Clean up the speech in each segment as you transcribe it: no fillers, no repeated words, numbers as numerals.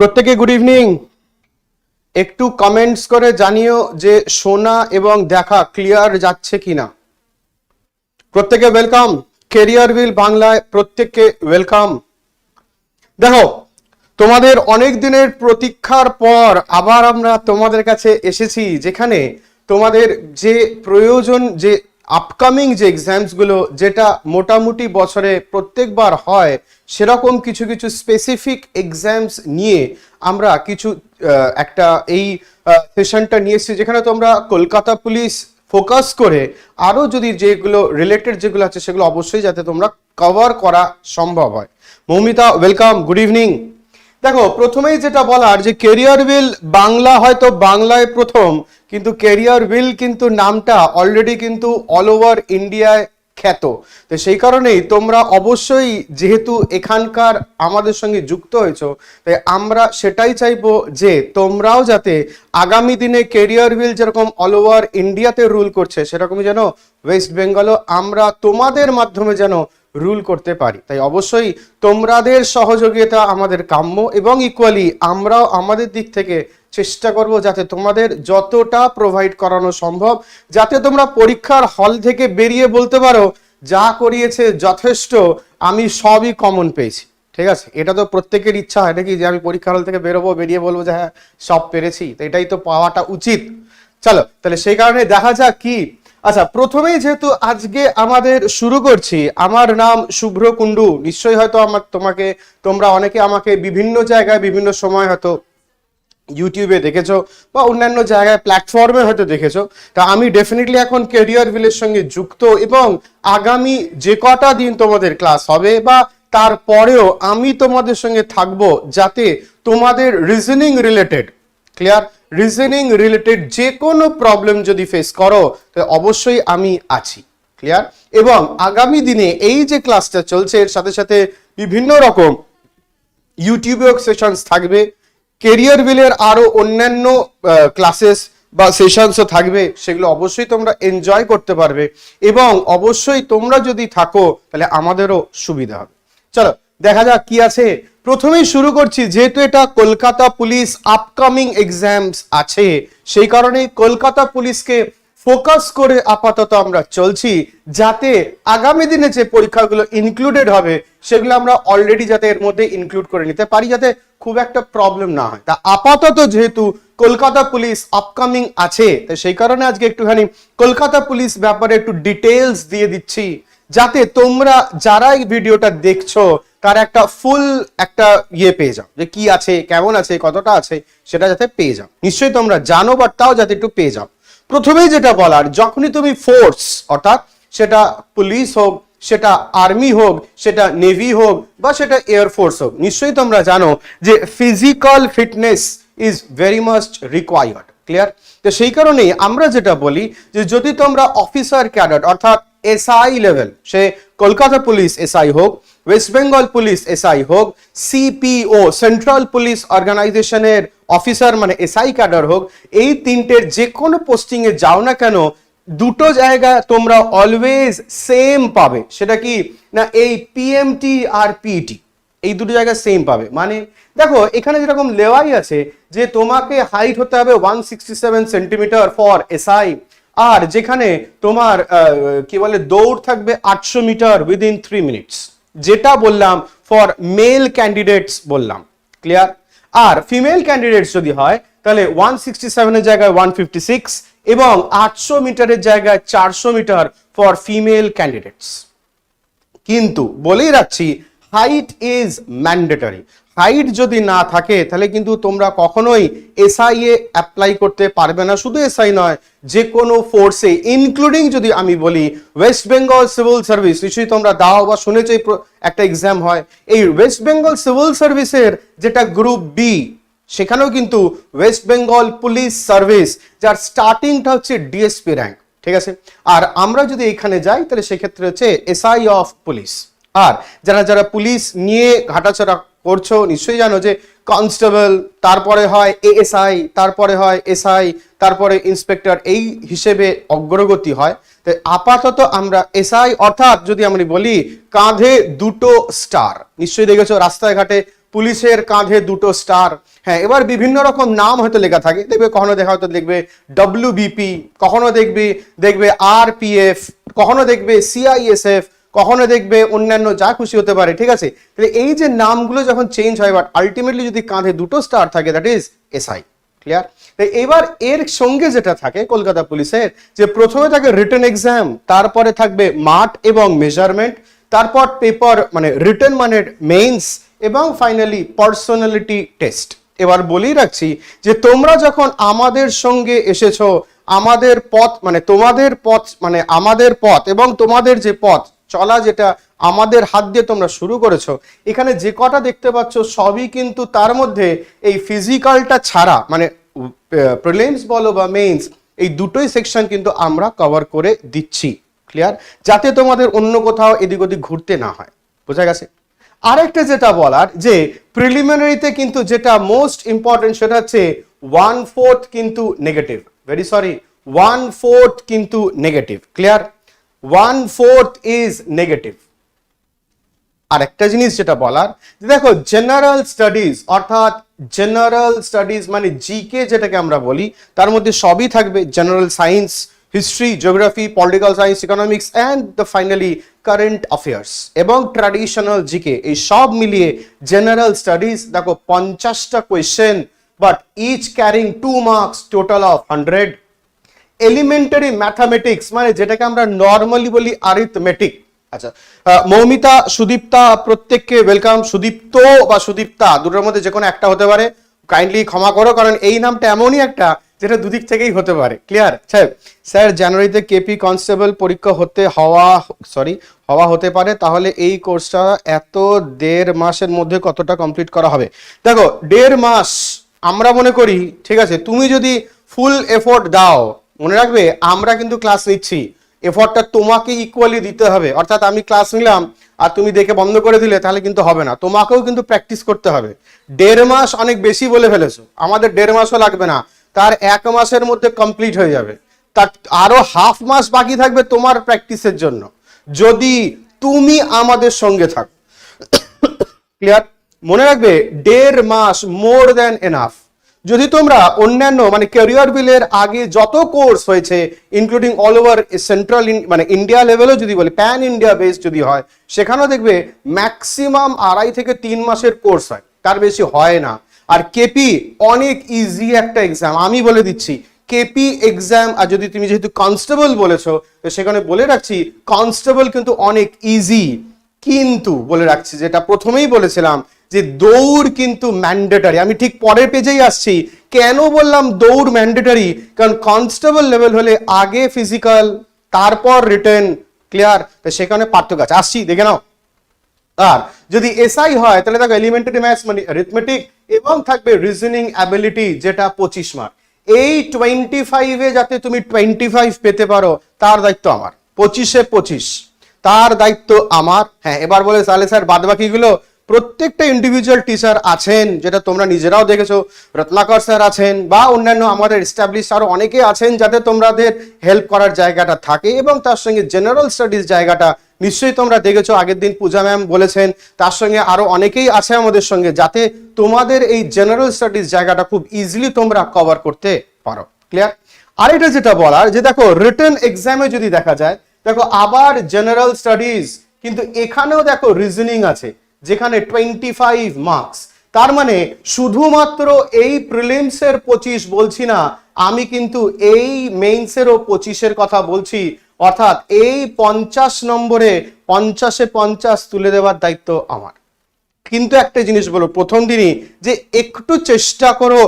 প্রত্যেকে good evening. একটু comments করে জানিও যে শোনা এবং দেখা ক্লিয়ার যাচ্ছে কিনা। প্রত্যেকে ওয়েলকাম। ক্যারিয়ার হুইল বাংলায় প্রত্যেককে ওয়েলকাম। দেখো, তোমাদের অনেক দিনের প্রতীক্ষার পর আবার আমরা তোমাদের কাছে এসেছি, যেখানে তোমাদের যে প্রয়োজন, যে আপকামিং যে এক্সামস গুলো, যেটা মোটামুটি বছরে প্রত্যেকবার হয়, সেরকম কিছু কিছু স্পেসিফিক এক্সামস নিয়ে আমরা কিছু একটা এই সেশনটা নিয়ে এসেছি, যেখানে তোমরা কলকাতা পুলিশ ফোকাস করে আরো যদি যেগুলো রিলেটেড যেগুলো আছে সেগুলো অবশ্যই যাতে তোমরা কভার করা সম্ভব হয়। Moumita welcome, good evening. দেখো, প্রথমেই যেটা বলার যে ক্যারিয়ার হুইল বাংলা হয়তো বাংলায় প্রথম, কিন্তু ক্যারিয়ার হুইল কিন্তু নামটা অলরেডি কিন্তু অল ওভার ইন্ডিয়ায় খ্যাত। তো সেই কারণেই তোমরা অবশ্যই, যেহেতু এখানকার আমাদের সঙ্গে যুক্ত হয়েছো, তাই আমরা সেটাই চাইবো যে তোমরাও যাতে আগামী দিনে ক্যারিয়ার হুইল যেরকম অল ওভার ইন্ডিয়াতে রুল করছে, সেরকমই যেন ওয়েস্ট বেঙ্গলও আমরা তোমাদের মাধ্যমে যেন রুল করতে পারি। তাই অবশ্যই তোমাদের সহযোগিতা আমাদের কাম্য, এবং ইকুয়ালি আমরাও আমাদের দিক থেকে চেষ্টা করব যাতে তোমাদের যতটা প্রোভাইড করানো সম্ভব, যাতে তোমরা পরীক্ষার হল থেকে বেরিয়ে বলতে পারো যা করিয়েছে যথেষ্ট, আমি সবই কমন পেয়েছি। ঠিক আছে, এটা তো প্রত্যেকের ইচ্ছা হয় নাকি, যে আমি পরীক্ষার হল থেকে বেরোবো, বেরিয়ে বলবো যে হ্যাঁ সব পেরেছি। তো এটাই তো পাওয়াটা উচিত। চলো তাহলে সেই কারণে দেখা যাক কি। আচ্ছা, প্রথমেই যেহেতু আজকে আমাদের শুরু করছি, আমার নাম শুভ্র কুণ্ডু। নিশ্চয়ই হয়তো তোমরা অনেকে আমাকে বিভিন্ন জায়গায় বিভিন্ন সময় হয়তো ইউটিউবে দেখেছো বা অন্যান্য জায়গায় প্ল্যাটফর্মে হয়তো দেখেছো। তা আমি ডেফিনেটলি এখন ক্যারিয়ার হুইলের সঙ্গে যুক্ত, এবং আগামী যে কটা দিন তোমাদের ক্লাস হবে বা তারপরেও আমি তোমাদের সঙ্গে থাকবো, যাতে তোমাদের reasoning related, clear, reasoning related যে কোনো প্রবলেম যদি ফেস করো, তো অবশ্যই আমি আছি, ক্লিয়ার। এবং আগামী দিনে এই যে ক্লাসটা চলছে, এর সাথে সাথে বিভিন্ন রকম ইউটিউবেও সেশনস থাকবে, ক্যারিয়ার হুইলের আরো অন্যান্য ক্লাসেস বা সেশনসও থাকবে, সেগুলো অবশ্যই তোমরা এনজয় করতে পারবে, এবং অবশ্যই তোমরা যদি থাকো তাহলে আমাদেরও সুবিধা হবে। চলো দেখা যাক কি আছে। প্রথমেই শুরু করছি, যেহেতু এটা কলকাতা পুলিশ আপকামিং এক্সামস আছে, সেই কারণেই কলকাতা পুলিশকে ফোকাস করে আপাতত আমরা চলছি, যাতে আগামী দিনে যে পরীক্ষাগুলো ইনক্লুডেড হবে সেগুলো আমরা অলরেডি যাতে এর মধ্যে ইনক্লুড করে নিতে পারি, যাতে খুব একটা প্রবলেম না হয়। তা আপাতত যেহেতু কলকাতা পুলিশ আপকামিং আছে, তো সেই কারণে আজকে একটুখানি কলকাতা পুলিশ ব্যাপারে একটু ডিটেলস দিয়ে দিচ্ছি, যাতে তোমরা যারা এই ভিডিওটা দেখছো তার একটা ফুল একটা পেয়ে যাও, যে কি আছে, কেমন আছে, কতটা আছে, সেটা যাতে পেয়ে যাও। নিশ্চয়ই তোমরা জানো, বাট তাও যাতে একটু পেয়ে যাও। প্রথমেই যেটা বলার, যখনই তুমি ফোর্স, অর্থাৎ সেটা পুলিশ হোক, সেটা আর্মি হোক, সেটা নেভি হোক, বা সেটা এয়ারফোর্স হোক, নিশ্চয়ই তোমরা জানো যে physical fitness is very much required, clear. তো সেই কারণেই আমরা যেটা বলি যে যদি তোমরা অফিসার ক্যাডার, অর্থাৎ এসআই লেভেল, সে কলকাতা পুলিশ এসআই হোক, ওয়েস্ট বেঙ্গল পুলিশ এসআই হোক, সিপিও সেন্ট্রাল পুলিশ অর্গানাইজেশনের অফিসার মানে এসআই ক্যাডার হোক, এই তিনটের যে কোনো পোস্টিং এ যাও না কেন, দুটো জায়গা তোমরা অলওয়েজ সেম পাবে। সেটা কি না, এই পিএমটি আর পিইটি, এই দুটো জায়গা সেম পাবে। মানে দেখো, এখানে যেরকম লেওয়াই আছে যে তোমাকে হাইট হতে হবে 167 সেন্টিমিটার ফর এসআই, আর যেখানে তোমার কি বলে দৌড় থাকবে 800 মিটার উইদিন 3 মিনিটস, যেটা বললাম ফর মেল ক্যান্ডিডেটস বললাম, ক্লিয়ার। আর ফিমেল ক্যান্ডিডেটস যদি হয় তাহলে 167 এর জায়গায় 156, এবং 800 মিটারের জায়গায় 400 মিটার ফর ফিমেল ক্যান্ডিডেটস। কিন্তু বলেই রাখছি, হাইট ইজ ম্যান্ডেটরি। হাইট যদি না থাকে তাহলে কিন্তু তোমরা কখনোই এসআই এ অ্যাপ্লাই করতে পারবে না। শুধু এসআই নয়, যে কোনো ফোর্সে, ইনক্লুডিং যদি আমি বলি ওয়েস্ট বেঙ্গল সিভিল সার্ভিস, নিশ্চয়ই তোমরা দাও বা শুনেছো একটা এক্সাম হয়, এই ওয়েস্ট বেঙ্গল সিভিল সার্ভিসের যেটা গ্রুপ বি, সেখানেও কিন্তু ওয়েস্ট বেঙ্গল পুলিশ সার্ভিস, যার স্টার্টিংটা হচ্ছে ডিএসপি র্যাঙ্ক, ঠিক আছে। আর আমরা যদি এখানে যাই তাহলে সেক্ষেত্রে হচ্ছে এসআই অফ পুলিশ। আর যারা যারা পুলিশ নিয়ে ঘাটাচড়া করছো, নিশ্চয়ই জানো যে কনস্টেবল, তারপরে হয় এএসআই, তারপরে হয় এসআই, তারপরে ইন্সপেক্টর, এই হিসেবে অগ্রগতি হয়। তাই আপাতত আমরা এসআই, অর্থাৎ যদি আমরা বলি কাঁধে দুটো স্টার, নিশ্চয়ই দেখেছো রাস্তায় ঘাটে পুলিশের কাঁধে দুটো স্টার। হ্যাঁ, এবার বিভিন্ন রকম নাম হয়তো লেখা থাকে, দেখবে কখনো দেখা হয়তো দেখবে WBP, কখনো দেখবে RPF, কখনো দেখবে CISF, কখনো দেখবে অন্যান্য যা খুশি হতে পারে, ঠিক আছে। তাহলে এই যে নামগুলো যখন চেঞ্জ হয়, বাট আলটিমেটলি যদি কাঁধে দুটো স্টার থাকে, দ্যাট ইজ SI। ক্লিয়ার? এবার এর সঙ্গে যেটা থাকে কলকাতা পুলিশের, যে প্রথমে থাকে রিটেন এক্সাম, তারপরে থাকবে মাঠ এবং মেজারমেন্ট, তারপর পেপার মানে রিটেন মানে মেইনস, এবং ফাইনালি পার্সোনালিটি টেস্ট। এবার বলেই রাখছি যে তোমরা যখন আমাদের সঙ্গে এসেছো, আমাদের পথ মানে তোমাদের পথ মানে আমাদের পথ এবং তোমাদের যে পথ চলা, যেটা আমাদের হাত দিয়ে তোমরা শুরু করেছো, এখানে যে কটা দেখতে পাচ্ছ সবই কিন্তু তার মধ্যে এই ফিজিক্যালটা ছাড়া মানে প্রিলিমস বলো বা মেইনস, এই দুটোই সেকশন কিন্তু আমরা কভার করে দিচ্ছি। ক্লিয়ার? যাতে তোমাদের অন্য কোথাও এদিক ওদিক ঘুরতে না হয়। বোঝা গেছে? আরেকটা যেটা বলার, যে প্রিলিমিনারিতে কিন্তু যেটা মোস্ট ইম্পর্টেন্ট সেটা হচ্ছে 1/4 কিন্তু নেগেটিভ। ভেরি সরি, 1/4 কিন্তু নেগেটিভ। ক্লিয়ার? 1/4 is negative. আর একটা জিনিস যেটা বলার, দেখো জেনারেল স্টাডিজ, অর্থাৎ জেনারেল স্টাডিজ মানে জিকে যেটাকে আমরা বলি, তার মধ্যে সবই থাকবে, general science, history, geography, political science, economics and the finally current affairs এবং ট্র্যাডিশনাল জিকে, এই সব মিলিয়ে জেনারেল স্টাডিজ দেখো 50টা question, but each carrying 2 marks, total of 100। Elementary mathematics মানে যেটাকে আমরা নর্মালি বলি অ্যারিথমেটিক। আচ্ছা, মৌমিতা, সুদীপ্তা, প্রত্যেককে ওয়েলকাম। সুদীপ্ত বা সুদীপ্তা দুটোর মধ্যে যে কোনো একটা হতে পারে, কাইন্ডলি ক্ষমা করো, কারণ এই নামটা এমনই একটা যেটা দুদিক থেকেই হতে পারে। ক্লিয়ার? স্যার জানুয়ারিতে কেপি কনস্টেবল পরীক্ষা হওয়া হতে পারে, তাহলে এই কোর্সটা এত 1.5 মাসের মধ্যে কতটা কমপ্লিট করা হবে? দেখো 1.5 মাস আমরা মনে করি, ঠিক আছে, তুমি যদি ফুল এফোর্ট দাও, মনে রাখবে আমরা কিন্তু ক্লাস নিচ্ছি, এফোর্টটা তোমাকে ইকুয়ালি দিতে হবে। অর্থাৎ আমি ক্লাস নিলাম আর তুমি দেখে বন্ধ করে দিলে তাহলে কিন্তু হবে না, তোমাকেও কিন্তু প্র্যাকটিস করতে হবে। 1.5 মাস অনেক বেশি বলে ফেলেছো, আমাদের 1.5 মাসও লাগবে না, তার 1 মাসের মধ্যে কমপ্লিট হয়ে যাবে। তার আরো হাফ মাস বাকি থাকবে তোমার প্র্যাকটিসের জন্য, যদি তুমি আমাদের সঙ্গে থাকো। ক্লিয়ার? মনে রাখবে 1.5 মাস মোর দ্যান এনাফ। যদি তোমরা অন্যান্য মানে ক্যারিয়ার বিলের আগে যত কোর্স হয়েছে, ইনক্লুডিং অল ওভার সেন্ট্রাল মানে ইন্ডিয়া লেভেলও যদি বলি, প্যান ইন্ডিয়া বেস যদি হয়, সেখানেও দেখবে ম্যাক্সিমাম 2.5 থেকে 3 মাসের কোর্স হয়, তার বেশি হয় না। আর কেপি অনেক ইজি একটা এক্সাম, আমি বলে দিচ্ছি কেপি এক্সাম। আর যদি তুমি যেহেতু কনস্টেবল বলেছো, তো সেখানে বলে রাখছি কনস্টেবল কিন্তু অনেক ইজি, কিন্তু বলে রাখছি যেটা প্রথমেই বলেছিলাম যে দৌড় কিন্তু ম্যান্ডেটারি। আমি ঠিক পরের পেজেই আসছি, কেন বললাম দৌড় ম্যান্ডেটারি, কারণ কনস্টেবল লেভেল হলে আগে ফিজিক্যাল, তারপর রিটেন। ক্লিয়ার? তো সেখানে পার্থক্য আছে, আসছি দেখে নাও। আর যদি এসআই হয় তাহলে দেখো এলিমেন্টারি ম্যাথস মানে অ্যারিথমেটিক, এবং থাকবে রিজনিং অ্যাবিলিটি যেটা 25 মার্ক। এই 25-এ যাতে তুমি 25 পেতে পারো তার দায়িত্ব আমার, 25-এ 25 তার দায়িত্ব আমার। হ্যাঁ, এবার বলে তাহলে স্যার বাদ বাকিগুলো, প্রত্যেকটা ইন্ডিভিজুয়াল টিচার আছেন, যেটা তোমরা নিজেরাও দেখেছো, রত্নাকর স্যার আছেন বা অন্যান্য আমাদের এস্টাবলিশ আরো অনেকে আছেন, যাতে তোমাদের হেল্প করার জায়গাটা থাকে। এবং তার সঙ্গে জেনারেল স্টাডিজ জায়গাটা নিশ্চয়ই তোমরা দেখেছো, আগের দিন পূজা ম্যাম বলেছেন, তার সঙ্গে আরো অনেকেই আছে আমাদের সঙ্গে, যাতে তোমাদের এই জেনারেল স্টাডিজ জায়গাটা খুব ইজিলি তোমরা কভার করতে পারো। ক্লিয়ার? আর এটা যেটা বলার, যে দেখো রিটেন এক্সামে যদি দেখা যায়, দেখো আবার জেনারেল স্টাডিজ, কিন্তু এখানেও দেখো রিজনিং আছে, যেখানে 25 মার্কস। তার মানে শুধুমাত্র এই প্রিলিমসের 25 বলছি না, আমি কিন্তু এই মেইনসেরও 25-এর কথা বলছি। অর্থাৎ এই 50 নম্বরে 50-এ 50 তুলে দেওয়ার দায়িত্ব আমার। কিন্তু একটা জিনিস বলো প্রথম দিনই, যে একটু চেষ্টা করো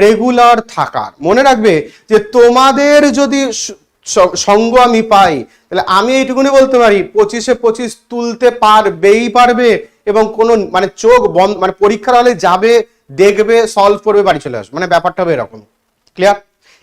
রেগুলার থাকার। মনে রাখবে যে তোমাদের যদি সঙ্গ আমি পাই, তাহলে আমি এইটুকুনি বলতে পারি 25-এ 25 তুলতে পারবে, এবং কোনো মানে চোখ বন্ধ মানে পরীক্ষার হলে যাবে, দেখবে, সলভ করবে, বাড়ি চলে আসবে, মানে ব্যাপারটা হবে এরকম। ক্লিয়ার?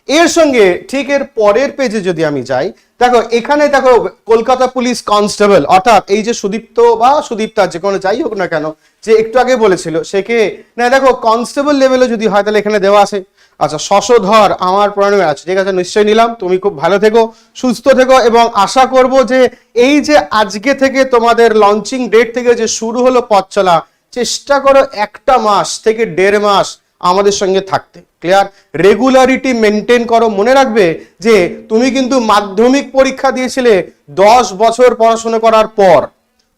এর সঙ্গে ঠিক এর পরের পেজে যদি আমি যাই, দেখো এখানে দেখো কলকাতা পুলিশ কনস্টেবল, অর্থাৎ এই যে সুদীপ্ত বা সুদীপ্তা যে কোনো যাই হোক না কেন, যে একটু আগে বলেছিল সেকে না, দেখো কনস্টেবল লেভেলে যদি হয় তাহলে এখানে দেওয়া আছে। আচ্ছা, শশধর আমার প্রণামে আছে, ঠিক আছে, নিশ্চয়ই নিলাম। তুমি খুব ভালো থেকো, সুস্থ থেকো, এবং আশা করব যে এই যে আজকে থেকে তোমাদের লঞ্চিং ডেট থেকে যে শুরু হলো পথ চলা, চেষ্টা করো একটা মাস থেকে 1.5 মাস আমাদের সঙ্গে থাকতে। ক্লিয়ার? রেগুলারিটি মেনটেন করো। মনে রাখবে যে তুমি কিন্তু মাধ্যমিক পরীক্ষা দিয়েছিলে 10 বছর পড়াশোনা করার পর,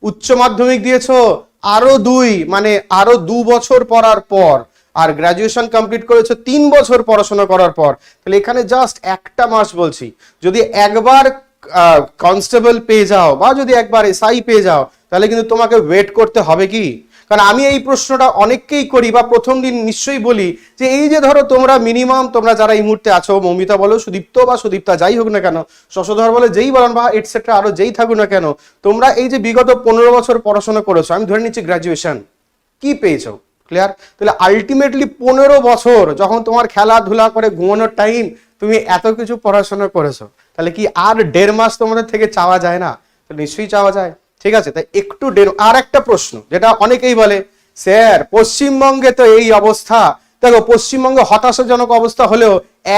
উচ্চ মাধ্যমিক দিয়েছো আরো 2 মানে আরো 2 বছর পড়ার পর, আর গ্রাজুয়েশন কমপ্লিট করেছো 3 বছর পড়াশোনা করার পর। তাহলে এখানে জাস্ট একটা মাস বলছি, যদি একবার কনস্টেবল পেয়ে যাও বা যদি একবার এসআই পেয়ে যাও, তাহলে কিন্তু তোমাকে ওয়েট করতে হবে কি? কারণ আমি এই প্রশ্নটা অনেককেই করি বা প্রথম দিন নিশ্চয়ই বলি যে এই যে ধরো তোমরা মিনিমাম, তোমরা যারা এই মুহূর্তে আছো, মৌমিতা বলো, সুদীপ্ত বা সুদীপ্তা যাই হোক না কেন, শশধর বলে যেই বলেন বা এটসেট্রা আরো যেই থাকুক না কেন, তোমরা এই যে বিগত 15 বছর পড়াশোনা করেছো, আমি ধরে নিচ্ছি গ্রাজুয়েশন, কি পেয়েছো? ক্লিয়ার? তাহলে আলটিমেটলি 15 বছর যখন তোমার খেলাধুলা করে ঘুমানোর টাইম, তুমি এত কিছু পড়াশোনা করেছো, তাহলে কি আর 1.5 মাস তোমাদের থেকে চাওয়া যায় না? নিশ্চয়ই চাওয়া যায়। ঠিক আছে, তাই একটু আর একটা প্রশ্ন যেটা অনেকেই বলে, স্যার পশ্চিমবঙ্গে তো এই অবস্থা। দেখো, পশ্চিমবঙ্গে হতাশাজনক অবস্থা হলেও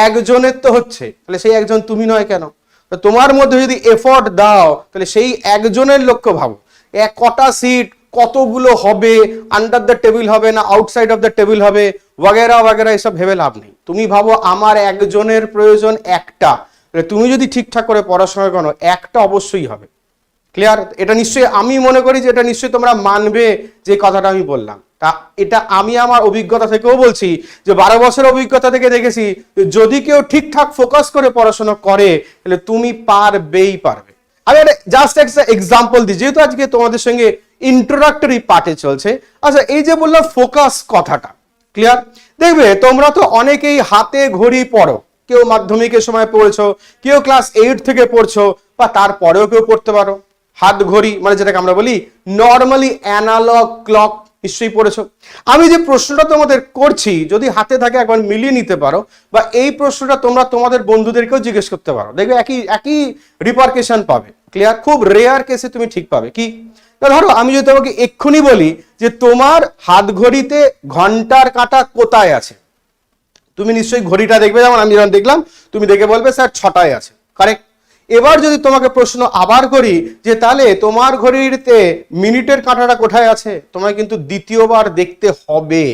একজনের তো হচ্ছে, তাহলে সেই একজন তুমি নয় কেন? তোমার মধ্যে যদি এফোর্ট দাও, তাহলে সেই একজনের লক্ষ্য ভাবো। কটা সিট, কতগুলো হবে, আন্ডার দ্য টেবিল হবে না আউটসাইড অফ দ্য টেবিল হবে, ওয়াগেরা ওয়াগেরা, এসব ভেবে লাভ নেই। তুমি ভাবো আমার একজনের প্রয়োজন একটা, তুমি যদি ঠিকঠাক করে পড়াশোনা করো একটা অবশ্যই হবে। ক্লিয়ার? এটা নিশ্চয়ই আমি মনে করি যে এটা নিশ্চয়ই তোমরা মানবে যে কথাটা আমি বললাম। তা এটা আমি আমার অভিজ্ঞতা থেকেও বলছি, যে 12 বছর অভিজ্ঞতা থেকে দেখেছি, যদি কেউ ঠিকঠাক ফোকাস করে পড়াশোনা করে, তাহলে তুমি পারবেই পারবে। আমি জাস্ট একটা এক্সাম্পল দিই, যেহেতু আজকে তোমাদের সঙ্গে ইন্ট্রোডাক্টরি পার্টে চলছে। আচ্ছা, এই যে বললাম ফোকাস কথাটা, ক্লিয়ার? দেখবে তোমরা তো অনেকেই হাতে ঘড়ি পড়ো, কেউ মাধ্যমিকের সময় পড়েছো, কেউ ক্লাস 8 থেকে পড়ছো, বা তারপরেও কেউ পড়তে পারো। হাত ঘড়ি মানে যেটাকে আমরা বলি নর্মালি অ্যানালগ ক্লক, নিশ্চয়ই পড়েছো। আমি যে প্রশ্নটা তোমাদের করছি, যদি হাতে থাকে একবার মিলিয়ে নিতে পারো, বা এই প্রশ্নটা তোমরা তোমাদের বন্ধুদেরকেও জিজ্ঞেস করতে পারো, দেখবে একই রিপারকেশন পাবে। ক্লিয়ার? খুব রেয়ার কেসে তুমি ঠিক পাবে। কি ধরো, আমি যদি তোমাকে এক্ষুনি বলি যে তোমার হাত ঘড়িতে ঘন্টার কাঁটা কোথায় আছে, তুমি নিশ্চয়ই ঘড়িটা দেখবে, যেমন আমি যখন দেখলাম, তুমি দেখে বলবে স্যার 6টায় আছে। কারেক্ট? এবার যদি তোমাকে প্রশ্ন আবার করি যে তাহলে তোমার ঘড়িতে মিনিটের কাঁটাটা কোথায় আছে, তোমায় কিন্তু দ্বিতীয়বার দেখতে হবে।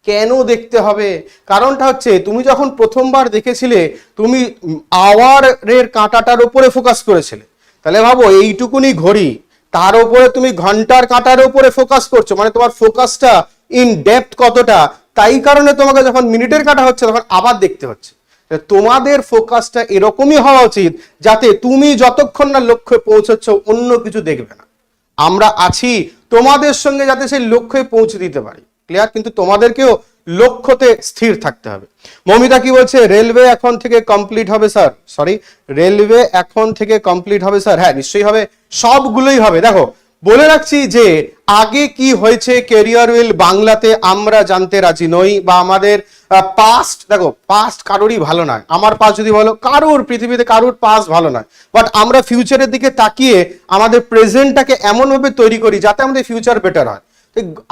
কেন দেখতে হবে? কারণটা হচ্ছে, তুমি যখন প্রথমবার দেখেছিলে, তুমি আওয়ারের কাঁটাটার উপরে ফোকাস করেছিলে। তাহলে ভাবো, এইটুকুনি ঘড়ি, তার উপরে তুমি ঘন্টার কাঁটার উপরে ফোকাস করছো, মানে তোমার ফোকাসটা ইন ডেপথ কতটা, তাই কারণে তোমাকে যখন মিনিটের কাঁটা হচ্ছে তখন আবার দেখতে হচ্ছে। তোমাদের ফোকাসটা এরকমই হওয়া উচিত, যাতে তুমি যতক্ষণ না লক্ষ্যে পৌঁছচ্ছ অন্য কিছু দেখবে না। আমরা আছি তোমাদের সঙ্গে যাতে সেই লক্ষ্যে পৌঁছে দিতে পারি। ক্লিয়ার? কিন্তু তোমাদেরকেও লক্ষ্যতে স্থির থাকতে হবে। মৌমিতা কি বলছে? রেলওয়ে এখন থেকে কমপ্লিট হবে স্যার। সরি, রেলওয়ে এখন থেকে কমপ্লিট হবে স্যার। হ্যাঁ, নিশ্চয়ই হবে, সবগুলোই হবে। দেখো, বলে রাখছি যে আগে কি হয়েছে ক্যারিয়ার উইল বাংলাতে আমরা জানতে রাজি নই, বা আমাদের পাস্ট, দেখো পাস্ট কারোরই ভালো নয়। আমার পাস্ট যদি বলো, কারোর পৃথিবীতে কারোর পাস্ট ভালো নয়, বাট আমরা ফিউচারের দিকে তাকিয়ে আমাদের প্রেজেন্টটাকে এমন ভাবে তৈরি করি যাতে আমাদের ফিউচার বেটার হয়।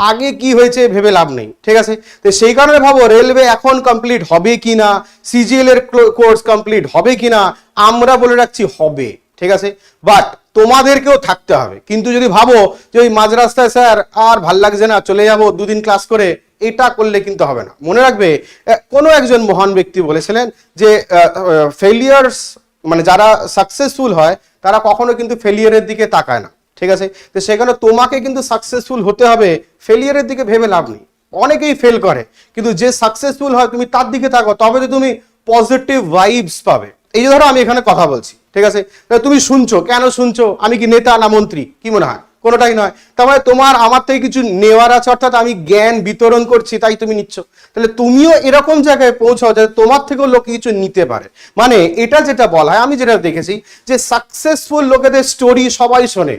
আগে কি হয়েছে ভেবে লাভ নেই। ঠিক আছে? তো সেই কারণে ভাবো, রেলওয়ে এখন কমপ্লিট হবে কিনা, সিজিএল এর কোর্স কমপ্লিট হবে কিনা, আমরা বলে রাখছি হবে। ঠিক আছে? বাট তোমাদেরকেও থাকতে হবে। কিন্তু যদি ভাবো যে ওই মাঝ রাস্তায় স্যার আর ভাল লাগছে না, চলে যাবো 2 দিন ক্লাস করে, এটা করলে কিন্তু হবে না। মনে রাখবে, কোনো একজন মহান ব্যক্তি বলেছিলেন যে ফেলিয়ার্স মানে যারা সাকসেসফুল হয় তারা কখনো কিন্তু ফেলিয়ারের দিকে তাকায় না। ঠিক আছে? তো সেখানে তোমাকে কিন্তু সাকসেসফুল হতে হবে, ফেলিয়ারের দিকে ভেবে লাভ নেই। অনেকেই ফেল করে, কিন্তু যে সাকসেসফুল হয় তুমি তার দিকে তাকাও, তবে তো তুমি পজিটিভ ভাইবস পাবে। এই যে ধরো আমি এখানে কথা বলছি, ঠিক আছে, তুমি শুনছো, কেন শুনছো? আমি কি নেতা না মন্ত্রী? কি মনে হয়? কোনোটাই নয়। তার মানে তোমার আমার থেকে কিছু নেওয়ার আছে, অর্থাৎ আমি জ্ঞান বিতরণ করছি তাই তুমি নিচ্ছ। তাহলে তুমিও এরকম জায়গায় পৌঁছাও যাতে তোমার থেকেও লোক কিছু নিতে পারে। মানে এটা যেটা বলা হয়, আমি যেটা দেখেছি যে সাকসেসফুল লোকেদের স্টোরি সবাই শোনে,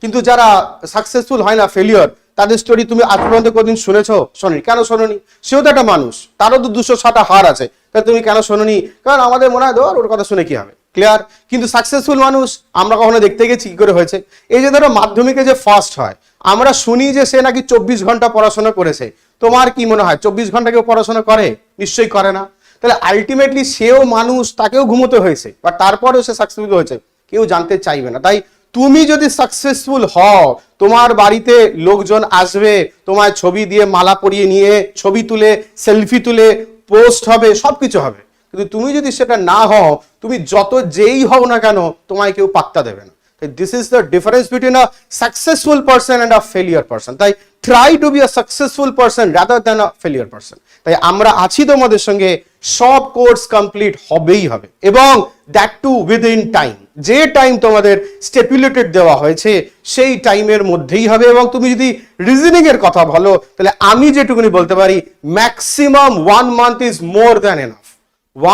কিন্তু যারা সাকসেসফুল হয় না, ফেলিওর, তাদের স্টোরি তুমি আজ পর্যন্ত কোনদিন শুনেছো? শোনি। কেন শোনোনি? সেও তো একটা মানুষ, তারও তো 206টা হার আছে, তাহলে তুমি কেন শোনোনি? কারণ আমাদের মনে হয় ওর কথা শুনে কি হবে। ক্লিয়ার? কিন্তু সাকসেসফুল মানুষ আমরা কখনো দেখতে গেছি কি করে হয়েছে? এই যে ধরো মাধ্যমিকে যে ফার্স্ট হয়, আমরা শুনি যে সে নাকি 24 ঘন্টা পড়াশোনা করেছে। তোমার কি মনে হয় 24 ঘন্টা কেউ পড়াশোনা করে? নিশ্চয়ই করে না। তাহলে আলটিমেটলি সেও মানুষ, তাকেও ঘুমোতে হয়েছে, বাট তারপরেও সে সাকসেসফুল হয়েছে, কেউ জানতে চাইবে না। তাই তুমি যদি সাকসেসফুল হও, তোমার বাড়িতে লোকজন আসবে, তোমার ছবি দিয়ে মালা পরিয়ে নিয়ে ছবি তুলে সেলফি তুলে পোস্ট হবে, সবকিছু হবে। কিন্তু তুমি যদি সেটা না হও, তুমি যত যেই হও না কেন, তোমায় কেউ পাত্তা দেবে না। This is the difference between a successful person and a failure person. তাই try to be a successful person rather than a failure person. তাই আমরা আছি তোমাদের সঙ্গে, সব কোর্স কমপ্লিট হবেই হবে, এবং দ্যাট টু উইদিন টাইম। যে টাইম তোমাদের স্টেপুলেটেড দেওয়া হয়েছে সেই টাইমের মধ্যেই হবে। এবং তুমি যদি রিজনিং এর কথা বলো, তাহলে আমি যেটুকুনি বলতে পারি, maximum 1 month is more than enough.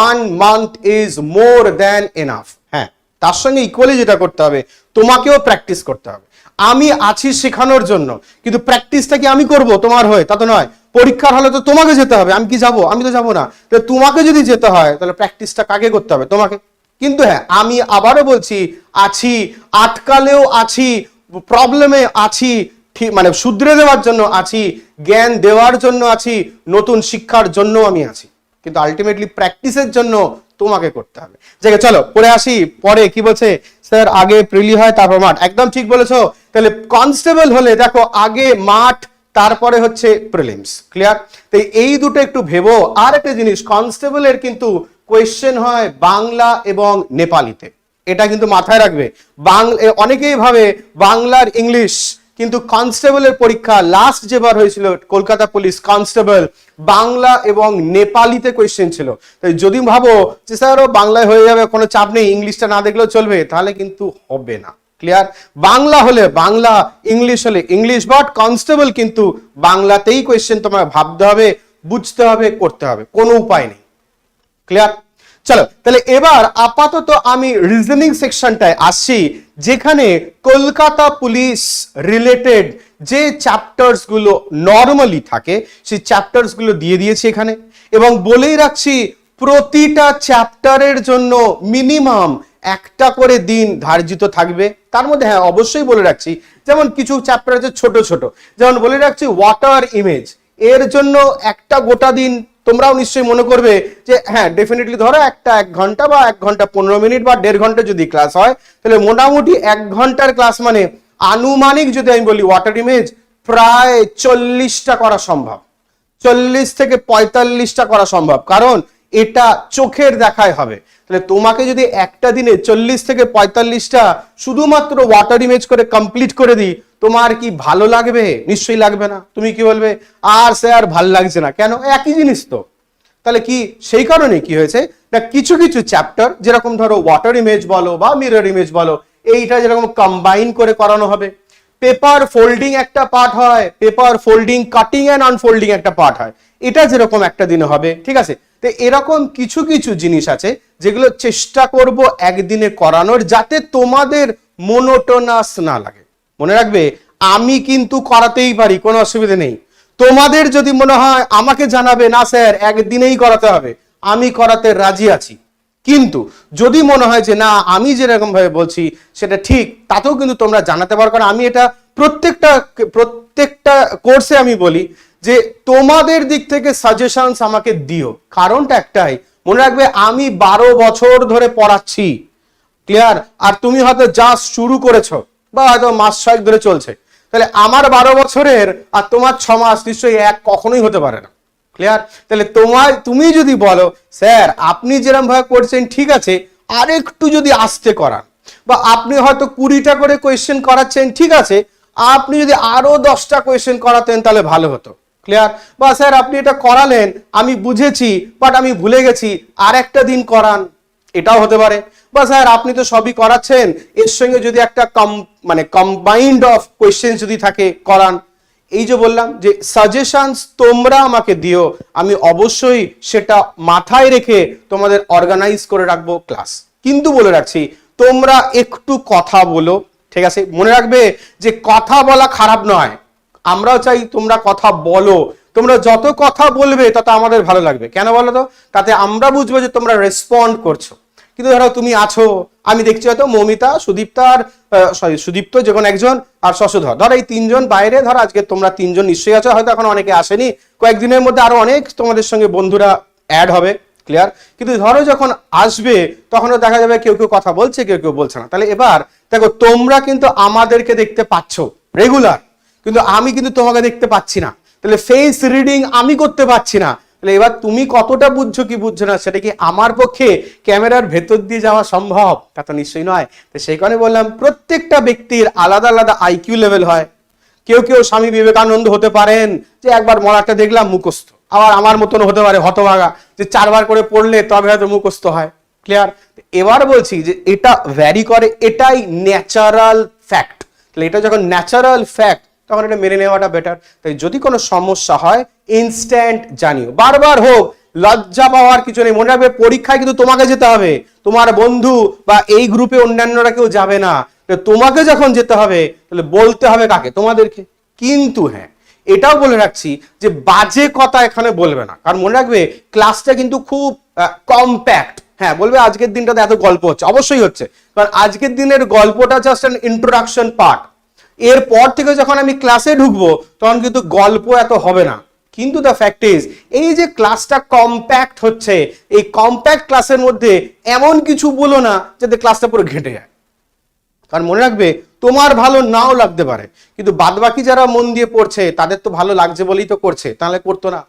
1 month is more than enough. হ্যাঁ, তার সঙ্গে ইকুয়ালি যেটা করতে হবে, তোমাকেও প্র্যাকটিস করতে হবে। আমি আছি শেখানোর জন্য, কিন্তু প্র্যাকটিসটা কি আমি করব তোমার হয়ে? তা তো নয়। পরীক্ষার হলে তো তোমাকে যেতে হবে, আমি কি যাব? আমি তো যাব না। তাহলে তোমাকে যদি যেতে হয়, তাহলে প্র্যাকটিসটা কাকে করতে হবে? তোমাকে। কিন্তু হ্যাঁ, আমি আবারও বলছি, আছি, আটকালেও আছি, প্রবলেমে আছি, ঠিক মানে শুধরে দেওয়ার জন্য আছি, জ্ঞান দেওয়ার জন্য আছি, নতুন শিক্ষার জন্য আমি আছি। কিন্তু আলটিমেটলি প্র্যাকটিসের জন্য তোমাকে করতে হবে। যাকে চলো পড়ে আসি। পরে কি বলছে স্যার, আগে প্রিলি হয় তারপর মাঠ। একদম ঠিক বলেছো। তাহলে কনস্টেবল হলে দেখো আগে মাঠ, তারপরে হচ্ছে প্রিলিমস। ক্লিয়ার? তো এই দুটো একটু ভেবো। আর একটা জিনিস, কনস্টেবলের কিন্তু কোয়েশ্চেন হয় বাংলা এবং নেপালিতে, এটা কিন্তু মাথায় রাখবে। অনেকেই ভাবে বাংলার ইংলিশ, কিন্তু কনস্টেবলের পরীক্ষা লাস্ট যেবার হয়েছিল কলকাতা পুলিশ কনস্টেবল, বাংলা এবং নেপালিতে কোয়েশ্চেন ছিল। তাই যদি ভাবো যে স্যার বাংলায় হয়ে যাবে, কোনো চাপ নেই, ইংলিশটা না দেখলেও চলবে, তাহলে কিন্তু হবে না। ক্লিয়ার? বাংলা হলে বাংলা, ইংলিশ হলে ইংলিশ, বাট কনস্টেবল কিন্তু বাংলাতেই কোয়েশ্চেন তোমায় ভাবতে হবে, বুঝতে হবে, করতে হবে, কোনো উপায় নেই। ক্লিয়ার? চলো তাহলে এবার আপাতত আমি রিজনিং সেকশনটায় আসছি, যেখানে কলকাতা পুলিশ রিলেটেড যে চ্যাপ্টার্স গুলো নর্মালি থাকে সেই চ্যাপ্টার্স গুলো দিয়ে দিয়েছি এখানে। এবং বলেই রাখছি, প্রতিটা চ্যাপ্টারের জন্য মিনিমাম একটা করে দিন ধার্যিত থাকবে। তার মধ্যে হ্যাঁ অবশ্যই বলে রাখছি, যেমন কিছু চ্যাপ্টার আছে ছোট ছোট, যেমন বলে রাখছি ওয়াটার ইমেজ, এর জন্য একটা গোটা দিন তোমরাও নিশ্চয়ই মনে করবে যে হ্যাঁ ডেফিনেটলি ধরো একটা 1 ঘন্টা বা 1 ঘন্টা 15 মিনিট বা 1.5 ঘন্টা যদি ক্লাস হয়, তাহলে মোটামুটি 1 ঘন্টার ক্লাস মানে আনুমানিক যদি আমি বলি ওয়াটার ইমেজ প্রায় 40টা করা সম্ভব, 40 থেকে 45টা করা সম্ভব, কারণ এটা চোখের দেখায় হবে। তাহলে তোমাকে যদি একটা দিনে 40 থেকে 45টা শুধুমাত্র ওয়াটার ইমেজ করে কমপ্লিট করে দিই, তোমার কি ভালো লাগবে? নিশ্চয়ই লাগবে না। তুমি কি বলবে, আর স্যার ভাল লাগছে না কেন? একই জিনিস তো। তাহলে কি সেই কারণে কি হয়েছে না, কিছু কিছু চ্যাপ্টার যেরকম ধরো ওয়াটার ইমেজ বলো বা মিরর ইমেজ বলো, এইটা যেরকম কম্বাইন করে করানো হবে। পেপার ফোল্ডিং একটা পার্ট হয়, paper folding, cutting and unfolding একটা পার্ট হয়, এটা যেরকম একটা দিনে হবে। ঠিক আছে? তো এরকম কিছু কিছু জিনিস আছে যেগুলো চেষ্টা করব একদিনে করানোর, যাতে তোমাদের মোনোটোনাস না লাগে। মনে রাখবে, আমি কিন্তু করাতেই পারি, কোনো অসুবিধা নেই। তোমাদের যদি মনে হয় আমাকে জানাবে, না স্যার একদিনেই করাতে হবে, আমি করাতে রাজি আছি। কিন্তু যদি মনে হয় যে না আমি যেরকম ভাবে বলছি সেটা ঠিক, তাতেও কিন্তু তোমরা জানাতে পারো। কারণ আমি এটা প্রত্যেকটা কোর্সে আমি বলি যে তোমাদের দিক থেকে সাজেশনস আমাকে দিও। কারণটা একটাই, মনে রাখবে আমি 12 বছর ধরে পড়াচ্ছি। ক্লিয়ার? আর তুমি হয়তো জাস্ট শুরু করেছো বা হয়তো মাস 6 ধরে চলছে। তাহলে আমার 12 বছরের আর তোমার 6 মাস নিশ্চয়ই এক কখনোই হতে পারে না। ক্লিয়ার? তাহলে তুমি যদি বলো স্যার আপনি যেরকম ভাবে করছেন ঠিক আছে, আরেকটু যদি আস্তে করান, বা আপনি হয়তো 20টা করে কোয়েশ্চেন করাচ্ছেন ঠিক আছে, আপনি যদি আরো 10টা কোয়েশ্চেন করাতেন তাহলে ভালো হতো। ক্লিয়ার? বা স্যার আপনি এটা করালেন, আমি বুঝেছি বাট আমি ভুলে গেছি, আর একটা দিন করান, এটাও হতে পারে। বা স্যার আপনি তো সবই করাচ্ছেন, এর সঙ্গে যদি একটা কম্বাইন্ড অফ কোয়েশ্চেন যদি থাকে করান। এই যে বললাম যে সাজেশনস তোমরা আমাকে দিও, আমি অবশ্যই সেটা মাথায় রেখে তোমাদের অর্গানাইজ করে রাখবো ক্লাস। কিন্তু বলে রাখছি, তোমরা একটু কথা বলো। ঠিক আছে? মনে রাখবে যে কথা বলা খারাপ নয়, আমরাও চাই তোমরা কথা বলো। তোমরা যত কথা বলবে তত আমাদের ভালো লাগবে। কেন বলো তো? তাতে আমরা বুঝবো যে তোমরা রেসপন্ড করছো। কিন্তু ধরো তুমি আছো, আমি দেখছি হয়তো মৌমিতা, সুদীপ্ত যে কোনো একজন আর শশধর, ধরো এই 3 জন বাইরে, ধরো আজকে তোমরা 3 জন নিশ্চয়ই আছো, হয়তো এখন অনেকে আসেনি, কয়েকদিনের মধ্যে আরো অনেক তোমাদের সঙ্গে বন্ধুরা অ্যাড হবে। ক্লিয়ার? কিন্তু ধরো যখন আসবে তখনও দেখা যাবে কেউ কেউ কথা বলছে, কেউ কেউ বলছে না। তাহলে এবার দেখো, তোমরা কিন্তু আমাদেরকে দেখতে পাচ্ছ রেগুলার, কিন্তু আমি কিন্তু তোমাকে দেখতে পাচ্ছি না। তাহলে ফেস রিডিং আমি করতে পারছি না। তাহলে এবার তুমি কতটা বুঝছো কি বুঝছো না, সেটা কি আমার পক্ষে ক্যামেরার ভেতর দিয়ে যাওয়া সম্ভব? তা তো নিশ্চয়ই নয়। তো সেই কারণে বললাম, প্রত্যেকটা ব্যক্তির আলাদা আলাদা আইকিউ লেভেল হয়। কেউ কেউ স্বামী বিবেকানন্দ হতে পারেন, যে একবার মরাটা দেখলাম মুখস্থ। আবার আমার মতন হতে পারে হতভাগা, যে 4 বার করে পড়লে তবে হয়তো মুখস্থ হয়। ক্লিয়ার? এবার বলছি যে এটা ভ্যারি করে, এটাই ন্যাচারাল ফ্যাক্ট। তাহলে এটা যখন ন্যাচারাল ফ্যাক্ট, তখন এটা মেনে নেওয়াটা বেটার। তাই যদি কোনো সমস্যা হয় ইনস্ট্যান্ট জানিও, বারবার হোক, লজ্জা পাওয়ার কিছু নেই। মনে রাখবে, পরীক্ষায় কিন্তু তোমাকে যেতে হবে, তোমার বন্ধু বা এই গ্রুপে অন্যান্যরা কেউ যাবে না। তোমাকে যখন যেতে হবে, তাহলে বলতে হবে কাকে? তোমাদেরকে। কিন্তু হ্যাঁ, এটাও বলে রাখছি যে বাজে কথা এখানে বলবে না, কারণ মনে রাখবে ক্লাসটা কিন্তু খুব কম্প্যাক্ট। হ্যাঁ, বলবে আজকের দিনটাতে এত গল্প হচ্ছে, অবশ্যই হচ্ছে, কারণ আজকের দিনের গল্পটা জাস্ট অ্যান ইন্ট্রোডাকশন পার্ট। এরপর থেকে যখন আমি ক্লাসে ঢুকবো তখন কিন্তু গল্প এত হবে না। কিন্তু দ্য ফ্যাক্ট ইজ, এই যে ক্লাসটা কম্প্যাক্ট হচ্ছে, এই কম্প্যাক্ট ক্লাসের মধ্যে এমন কিছু বলো না যাতে ক্লাসটা পুরো ঘেটে যায়। কারণ মনে রাখবে, তোমার ভালো নাও লাগতে পারে, কিন্তু বাদবাকি যারা মন দিয়ে পড়ছে তাদের তো ভালো লাগছে বলেই তো করছে, তাহলে করতো না।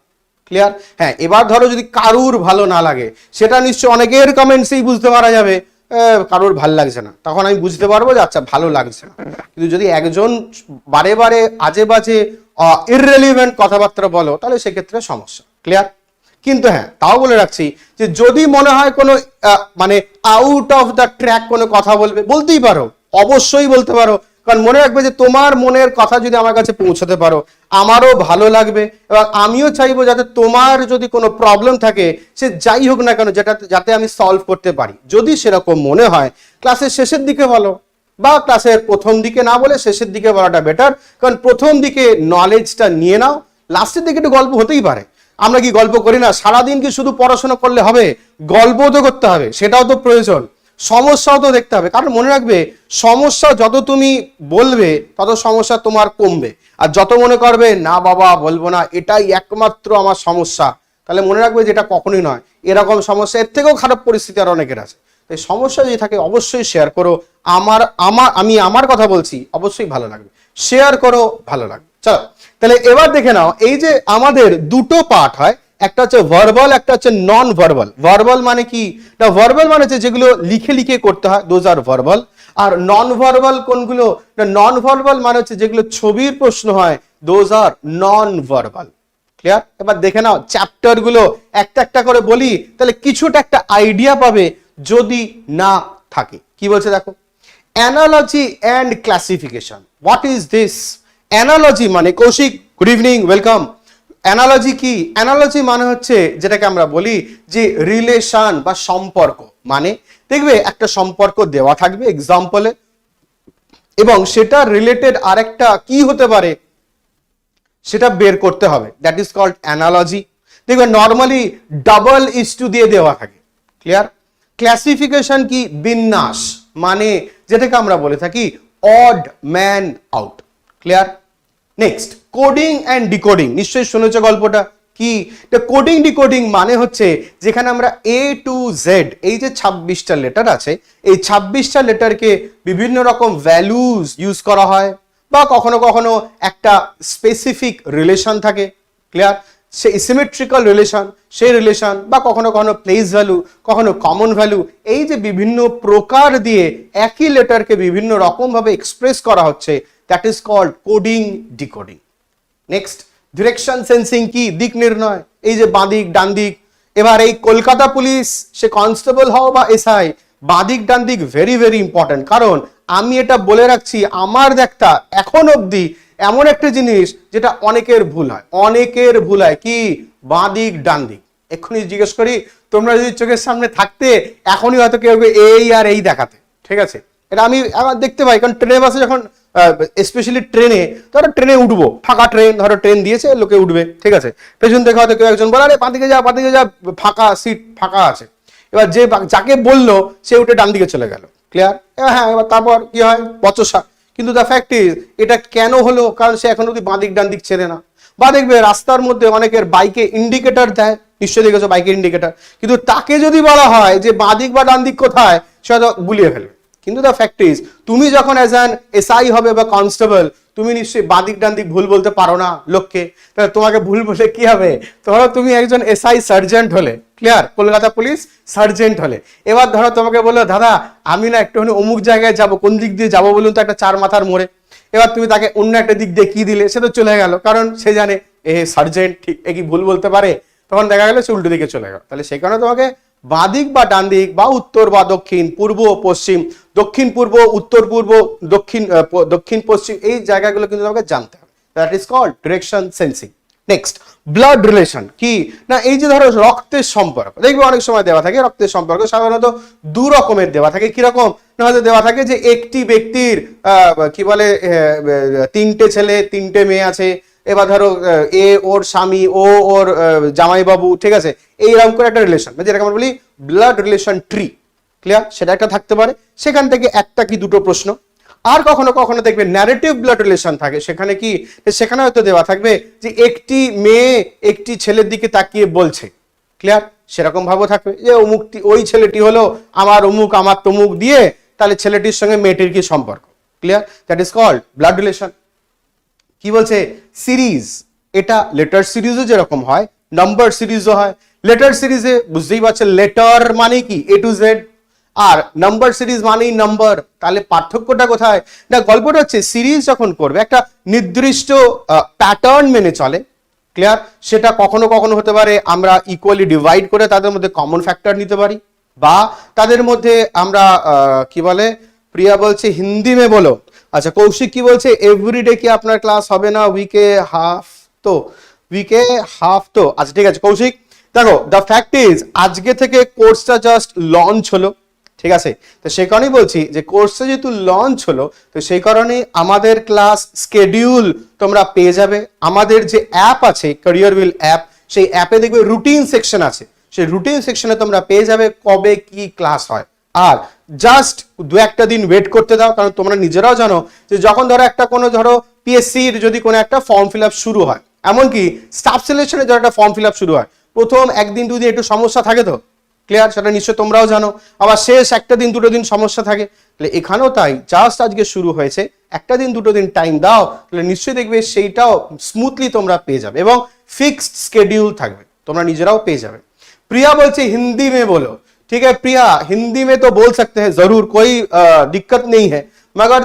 ক্লিয়ার? হ্যাঁ, এবার ধরো যদি কারুর ভালো না লাগে, সেটা নিশ্চয় অনেকের কমেন্টসেই বুঝতে পারা যাবে কারোর ভাল লাগছে না, তখন আমি বুঝতে পারবো যে আচ্ছা ভালো লাগছে না। কিন্তু যদি একজন বারে বারে আজে বাজে ইররেলিভেন্ট কথাবার্তা বলো, তাহলে সেক্ষেত্রে সমস্যা। ক্লিয়ার? কিন্তু হ্যাঁ, তাও বলে রাখছি যে যদি মনে হয় কোনো মানে আউট অফ দ্য ট্র্যাক কোনো কথা বলবে, বলতেই পারো, অবশ্যই বলতে পারো। কারণ মনে রাখবে যে তোমার মনের কথা যদি আমার কাছে পৌঁছাতে পারো, আমারও ভালো লাগবে, এবং আমিও চাইবো যাতে তোমার যদি কোনো প্রবলেম থাকে, সে যাই হোক না কেন, যাতে আমি সলভ করতে পারি। যদি সেরকম মনে হয়, ক্লাসের শেষের দিকে বলো, বা ক্লাসের প্রথম দিকে না বলে শেষের দিকে বলাটা বেটার। কারণ প্রথম দিকে নলেজটা নিয়ে নাও, লাস্টের দিকে একটু গল্প হতেই পারে। আমরা কি গল্প করি না? সারাদিন কি শুধু পড়াশোনা করলে হবে? গল্পও তো করতে হবে, সেটাও তো প্রয়োজন। সমস্যাও তো দেখতে হবে, কারণ মনে রাখবে, সমস্যা যত তুমি বলবে তত সমস্যা তোমার কমবে। আর যত মনে করবে না বাবা বলবো না, এটাই একমাত্র আমার সমস্যা, তাহলে মনে রাখবে যে এটা কখনোই নয়। এরকম সমস্যা, এর থেকেও খারাপ পরিস্থিতি আর অনেকের আছে। তাই সমস্যা যদি থাকে অবশ্যই শেয়ার করো। আমি আমার কথা বলছি, অবশ্যই ভালো লাগবে, শেয়ার করো, ভালো লাগবে। চলো, তাহলে এবার দেখে নাও, এই যে আমাদের দুটো পার্ট হয়, একটা হচ্ছে ভার্বাল, একটা হচ্ছে নন ভার্বাল। ভার্বাল মানে কি? না, ভার্বাল মানে হচ্ছে যেগুলো লিখে লিখে করতে হয়, দোজ আর ভার্বাল। আর নন ভার্বাল কোনগুলো? না, নন ভার্বাল মানে হচ্ছে যেগুলো ছবির প্রশ্ন হয়, those R non verbal. Clear? এবার দেখে নাও চ্যাপ্টার গুলো একটা একটা করে বলি, তাহলে কিছুটা একটা আইডিয়া পাবে যদি না থাকে। কি বলছে দেখো, analogy and classification. What is this? Analogy মানে, Kaushik good evening, welcome. Analogy কি? অ্যানালজি মানে হচ্ছে যেটাকে আমরা বলি যে রিলেশন বা সম্পর্ক। মানে দেখবে একটা সম্পর্ক দেওয়া থাকবে এক্সাম্পলে, এবং সেটা রিলেটেড আরেকটা কি হতে পারে সেটা বের করতে হবে, দ্যাট ইজ কল্ড অ্যানালজি। দেখবে নর্মালি ডাবল ইজ টু দিয়ে দেওয়া থাকে। ক্লিয়ার? ক্লাসিফিকেশন কি? বিন্যাস, মানে যেটাকে আমরা বলে থাকি odd man out. Clear? Next, coding and decoding. নিশ্চয়ই শুনেছো গল্পটা। কি কোডিং ডিকোডিং মানে হচ্ছে যেখানে আমরা এ টু জেড, এই যে 26টা লেটার আছে, এই 26টা লেটারকে বিভিন্ন রকম ভ্যালুজ ইউজ করা হয়, বা কখনো কখনো একটা স্পেসিফিক রিলেশন থাকে। ক্লিয়ার? সেই সিমেট্রিক্যাল রিলেশন, সেই রিলেশন, বা কখনো কখনো প্লেস ভ্যালু, কখনো কমন ভ্যালু, এই যে বিভিন্ন প্রকার দিয়ে একই লেটারকে বিভিন্ন রকম ভাবে এক্সপ্রেস করা হচ্ছে, that is called coding decoding. Next, direction sensing কি? দিক নির্ণয়, এই যে বাঁদিক ডান দিক। এবার এই কলকাতা পুলিশ, সে কনস্টেবল হও বা এসআই, বাঁদিক ডান দিক ভেরি ভেরি ইম্পর্টেন্ট। কারণ আমি এটা বলে রাখছি, আমার দেখা এখন অবধি এমন একটা জিনিস যেটা অনেকের ভুল হয়, অনেকের ভুল হয় কি? বাঁদিক ডান দিক। এক্ষুনি জিজ্ঞেস করি, তোমরা যদি চোখের সামনে থাকতে এখনই হয়তো কেউ এই আর এই দেখাতে। ঠিক আছে? এটা আমি আবার দেখতে পাই, কারণ ট্রেনে বাসে যখন স্পেশালি ট্রেনে, ধরো ট্রেনে উঠবো, ফাঁকা ট্রেন, ধরো ট্রেন দিয়েছে, লোকে উঠবে, ঠিক আছে, পেছন থেকে হয়তো কেউ একজন বলে আরে বাঁ দিকে যা, বাঁ দিকে যা, ফাঁকা সিট ফাঁকা আছে। এবার যে যাকে বললো সে উঠে ডান দিকে চলে গেল। ক্লিয়ার? হ্যাঁ, এবার তারপর কি হয়? বচসা। কিন্তু দ্য ফ্যাক্ট ইজ, এটা কেন হলো? কারণ সে এখন অব্দি বাঁ দিক ডান দিক ছেড়ে না। বা দেখবে রাস্তার মধ্যে অনেকের বাইকে ইন্ডিকেটর দেয়, নিশ্চয়ই দেখেছো বাইকের ইন্ডিকেটর, কিন্তু তাকে যদি বলা হয় যে বাঁ দিক বা ডান দিক কোথায়, সে হয়তো গুলিয়ে ফেলবে। কিন্তু দ্য ফ্যাক্ট ইজ তুমি যখন অ্যাজ অ্যান এসআই হবে বা কনস্টেবল, তুমি নিশ্চয়ই বাঁ দিক ডান দিক ভুল বলতে পারো না লোককে, তাহলে তোমাকে ভুল বলে কি হবে? ধরো তুমি একজন এসআই সার্জেন্ট হলে, ক্লিয়ার, কলকাতা পুলিশ সার্জেন্ট হলে, এবার ধরো তোমাকে বললো দাদা আমি না একটুখানি অমুক জায়গায় যাবো, কোন দিক দিয়ে যাবো বলুন তো, একটা চার মাথার মোড়ে। এবার তুমি তাকে অন্য একটা দিক দিয়ে কি দিলে, সে তো চলে গেল, কারণ সে জানে এ সার্জেন্ট, ঠিক এ কি ভুল বলতে পারে, তখন দেখা গেল সে উল্টো দিকে চলে গেল। তাহলে সেই কারণে তোমাকে বাঁ দিক বা ডান দিক বা উত্তর বা দক্ষিণ, পূর্ব পশ্চিম, দক্ষিণ পূর্ব, উত্তর পূর্ব, দক্ষিণ পশ্চিম, এই জায়গাগুলো কিন্তু তোমাকে জানতে হবে। That is called direction sensing. Next, blood relation কি না, এই যে ধরো রক্তের সম্পর্ক, দেখবে অনেক সময় দেওয়া থাকে রক্তের সম্পর্ক সাধারণত দু রকমের দেওয়া থাকে। কিরকম না, হয়তো দেওয়া থাকে যে একটি ব্যক্তির কি বলে তিনটে ছেলে তিনটে মেয়ে আছে, এবার ধরো এ ওর স্বামী, ও ওর জামাইবাবু, ঠিক আছে, এইরকম করে একটা রিলেশন, যেটাকে আমরা বলি ব্লাড রিলেশন ট্রি, ক্লিয়ার, সেটা একটা থাকতে পারে। সেখান থেকে একটা কি দুটো প্রশ্ন। আর কখনো কখনো দেখবে ন্যারেটিভ ব্লাড রিলেশন থাকে, সেখানে কি, সেখানে হয়তো দেওয়া থাকবে যে একটি মেয়ে একটি ছেলের দিকে তাকিয়ে বলছে, ক্লিয়ার, সেরকম ভাবে থাকবে যে অমুকটি, ওই ছেলেটি হলো আমার অমুক আমার তমুক দিয়ে, তাহলে ছেলেটির সঙ্গে মেয়েটির কি সম্পর্ক, clear, that is called blood relation. কি বলছে সিরিজ, এটা লেটার সিরিজও যেরকম হয় নাম্বার সিরিজও হয়। লেটার সিরিজে বুঝতেই পারছেন লেটার মানে কি এ to Z, R number series মানেই নাম্বার। তাহলে পার্থক্যটা কোথায় না, গল্পটা হচ্ছে সিরিজ যখন করবে একটা নির্দিষ্ট প্যাটার্ন মেনে চলে, ক্লিয়ার, সেটা কখনো কখনো হতে পারে আমরা ইকুয়ালি ডিভাইড করে তাদের মধ্যে কমন ফ্যাক্টর নিতে পারি, বা তাদের মধ্যে আমরা কি বলে, প্রিয়া বলছে হিন্দি মে বলো, আচ্ছা কৌশিক কি বলছে এভরিডে কি আপনার ক্লাস হবে না, উইকে হাফ, তো উইকে হাফ, তো আচ্ছা ঠিক আছে কৌশিক। দেখো দ্য ফ্যাক্ট ইজ আজকে থেকে কোর্সটা জাস্ট লঞ্চ হলো, ঠিক আছে, তো সেই কারণেই বলছি যে কোর্সটা যেহেতু লঞ্চ হলো, তো সেই কারণে আমাদের ক্লাস স্কেডিউল তোমরা পেয়ে যাবে। আমাদের যে অ্যাপ আছে ক্যারিয়ার হুইল অ্যাপ, সেই অ্যাপে দেখবে রুটিন সেকশন আছে, সেই রুটিন সেকশনে তোমরা পেয়ে যাবে কবে কি ক্লাস হয়। আর জাস্ট দু একটা দিন ওয়েট করতে দাও, কারণ তোমরা নিজেরাও জানো যে যখন ধরো একটা কোনো ধরো পিএসসির যদি কোনো একটা ফর্ম ফিল আপ শুরু হয়, এমনকি স্টাফ সিলেকশনের যারা একটা ফর্ম ফিল আপ শুরু হয়, প্রথম একদিন দুদিন একটু সমস্যা থাকে, তো ক্লিয়ার, সেটা নিশ্চয় তোমরাও জানো, আবার শেষ একটা দিন দুটো দিন সমস্যা থাকে। তাহলে এখানেও তাই, জাস্ট আজকে শুরু হয়েছে, একটা দিন দুটো দিন টাইম দাও, তাহলে নিশ্চয়ই দেখবে সেইটাও স্মুথলি তোমরা পেয়ে যাবে এবং ফিক্সড স্কেডিউল থাকবে, তোমরা নিজেরাও পেয়ে যাবে। प्रिया बोलती हिंदी में बोलो, ठीक है प्रिया, हिंदी में तो बोल सकते हैं जरूर, कोई दिक्कत नहीं है, मगर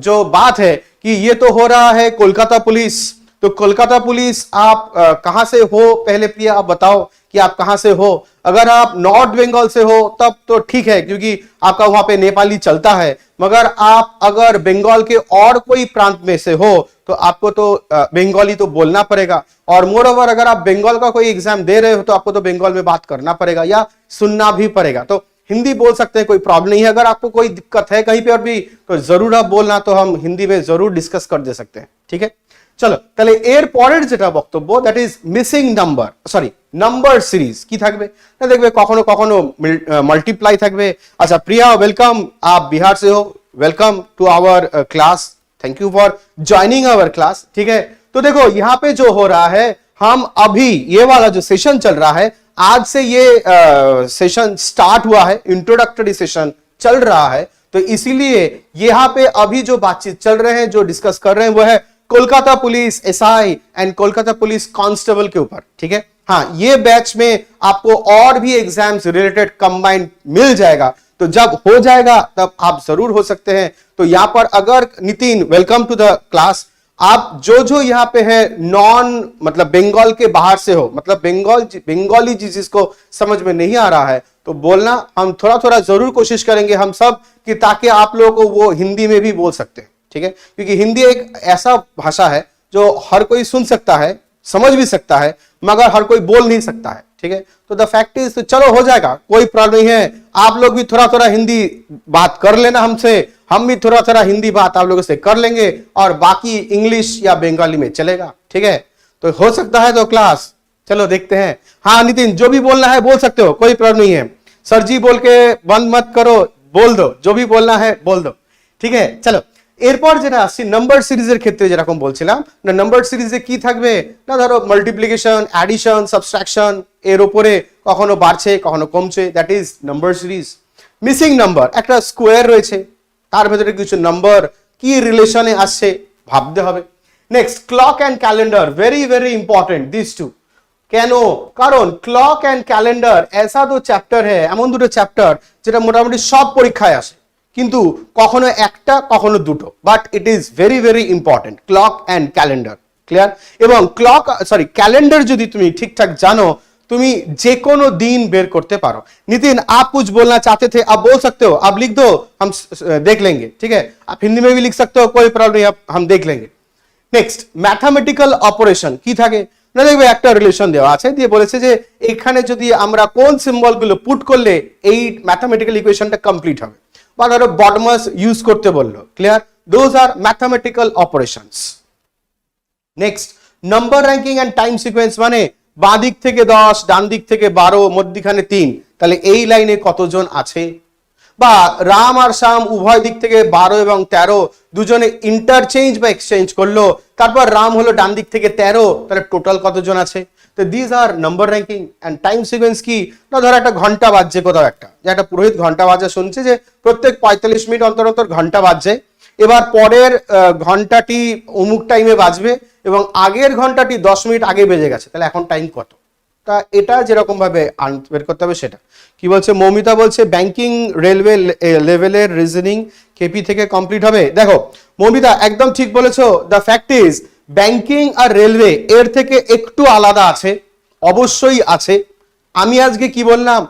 जो बात है कि ये तो हो रहा है कोलकाता पुलिस, तो कोलकाता पुलिस आप कहां से हो, पहले प्रिया आप बताओ कि आप कहां से हो। अगर आप नॉर्थ बंगाल से हो तब तो ठीक है, क्योंकि आपका वहां पे नेपाली चलता है, मगर आप अगर बंगाल के और कोई प्रांत में से हो तो आपको तो बंगाली तो बोलना पड़ेगा, और मोर ओवर अगर आप बंगाल का कोई एग्जाम दे रहे हो तो आपको तो बंगाल में बात करना पड़ेगा या सुनना भी पड़ेगा। तो हिंदी बोल सकते हैं, कोई प्रॉब्लम नहीं है। अगर आपको कोई दिक्कत है कहीं पे और भी तो जरूर आप बोलना, तो हम हिंदी में जरूर डिस्कस कर दे सकते हैं, ठीक है। চলো তাহলে এর পরের যেটা বক্তব্য, that is missing number, sorry number series কি থাকবে না, দেখবে কখনো কখনো মাল্টিপ্লাই থাকবে। আচ্ছা প্রিয়া ওয়েলকাম, आप बिहार से हो, welcome to our class, thank you for joining our class, ठीक है। तो देखो यहाँ पे जो हो रहा है, हम अभी ये वाला जो सेशन चल रहा है, आज से ये सेशन स्टार्ट हुआ है, इंट्रोडक्टरी सेशन चल रहा है, तो इसीलिए यहाँ पे अभी जो बातचीत चल रहे हैं, जो डिस्कस कर रहे हैं, वो है Kolkata police SI and Kolkata police constable के ऊपर, ठीक है। हाँ, ये बैच में आपको और भी एग्जाम्स रिलेटेड कंबाइंड मिल जाएगा, तो जब हो जाएगा तब आप जरूर हो सकते हैं। तो यहां पर अगर Nitin welcome to the class, आप जो यहाँ पे है नॉन मतलब बंगाल के बाहर से हो, मतलब बंगाली जिसको समझ में नहीं आ रहा है तो बोलना, हम थोड़ा थोड़ा जरूर कोशिश करेंगे हम सब कि ताकि आप लोगों को वो हिंदी में भी बोल सकते हैं, ठीक है, क्योंकि हिंदी एक ऐसा भाषा है जो हर कोई सुन सकता है, समझ भी सकता है, मगर हर कोई बोल नहीं सकता है, ठीक है। तो द फैक्ट इज, तो चलो हो जाएगा, कोई प्रॉब्लम नहीं है। आप लोग भी थोड़ा थोड़ा हिंदी बात कर लेना हमसे, हम भी थोड़ा थोड़ा हिंदी बात आप लोगों से कर लेंगे, और बाकी इंग्लिश या बंगाली में चलेगा, ठीक है। तो हो सकता है तो क्लास, चलो देखते हैं। हाँ नितिन, जो भी बोलना है बोल सकते हो, कोई प्रॉब्लम नहीं है। सर जी बोल के बंद मत करो, बोल दो, जो भी बोलना है बोल दो, ठीक है। चलो এরপর যেটা আসছি নাম্বার সিরিজের ক্ষেত্রে যেরকম বলছিলাম না, নাম্বার সিরিজে কি থাকবে না, ধরো মাল্টিপ্লিকেশন, অ্যাডিশন, সাবট্রাকশন, এর উপরে কখনো বাড়ছে কখনো কমছে, that is number series. Missing number, একটা স্কোয়ার রয়েছে তার ভেতরে কিছু নাম্বার কি রিলেশনে আসছে ভাবতে হবে। Next clock and calendar, very very important this too. কেন? কারণ ক্লক অ্যান্ড ক্যালেন্ডার ऐसा दो চ্যাপ্টার है, এমন দুটো চ্যাপ্টার যেটা মোটামুটি সব পরীক্ষায় আসে, কিন্তু কখনো একটা কখনো দুটো, but it is very very important clock and calendar. Clear? এবং ক্যালেন্ডার যদি তুমি ঠিকঠাক জানো, তুমি যে কোনো दिन বের করতে পারো। नितिन आप कुछ बोलना चाहते थे, आप बोल सकते हो, आप लिख दो, हम देख लेंगे, ठीक है? आप हिंदी में भी लिख सकते हो, कोई प्रॉब्लम नहीं, हम देख लेंगे। নেক্সট ম্যাথামেটিক্যাল অপারেশন কি থাকে না, দেখবে একটা রিলেশন দেওয়া আছে, দিয়ে বলেছে যে এখানে যদি আমরা কোন সিম্বলগুলো পুট করলে এই ম্যাথামেটিক্যাল ইকুয়েশনটা কমপ্লিট হবে, বা ধরো বডমাস ইউজ করতে বললো। Clear? Those are mathematical operations. Next number ranking and time sequence, মানে বাঁ দিক থেকে 10, ডান দিক থেকে 12, মধ্যখানে 3, তাহলে এই লাইনে কতজন আছে, বা রাম আর শ্যাম উভয় দিক থেকে 12 এবং 13 দুজনে ইন্টারচেঞ্জ বা এক্সচেঞ্জ করলো, তারপর রাম হলো ডান দিক থেকে 13, তাহলে টোটাল কতজন আছে। তো দিস আর number ranking and time sequence. কি না, ধরো একটা ঘন্টা বাজছে কোথাও, যে একটা পুরোহিত ঘন্টা বাজা শুনছে যে প্রত্যেক 45 মিনিট অন্তর অন্তর ঘন্টা বাজছে, এবার পরের ঘন্টাটি অমুক টাইমে বাজবে এবং আগের ঘন্টাটি 10 মিনিট আগে বেজে গেছে, তাহলে এখন টাইম কত। তা এটা যেরকম ভাবে বের করতে হবে সেটা। কি বলছে মৌমিতা, বলছে ব্যাংকিং রেলওয়ে লেভেলের রিজনিং কেপি থেকে কমপ্লিট হবে। দেখো মৌমিতা একদম ঠিক বলেছো, দ্য ফ্যাক্ট ইজ ব্যাংকিং আর রেলওয়ে এর থেকে একটু আলাদা আছে, অবশ্যই আছে। আমি আজকে কি বললাম,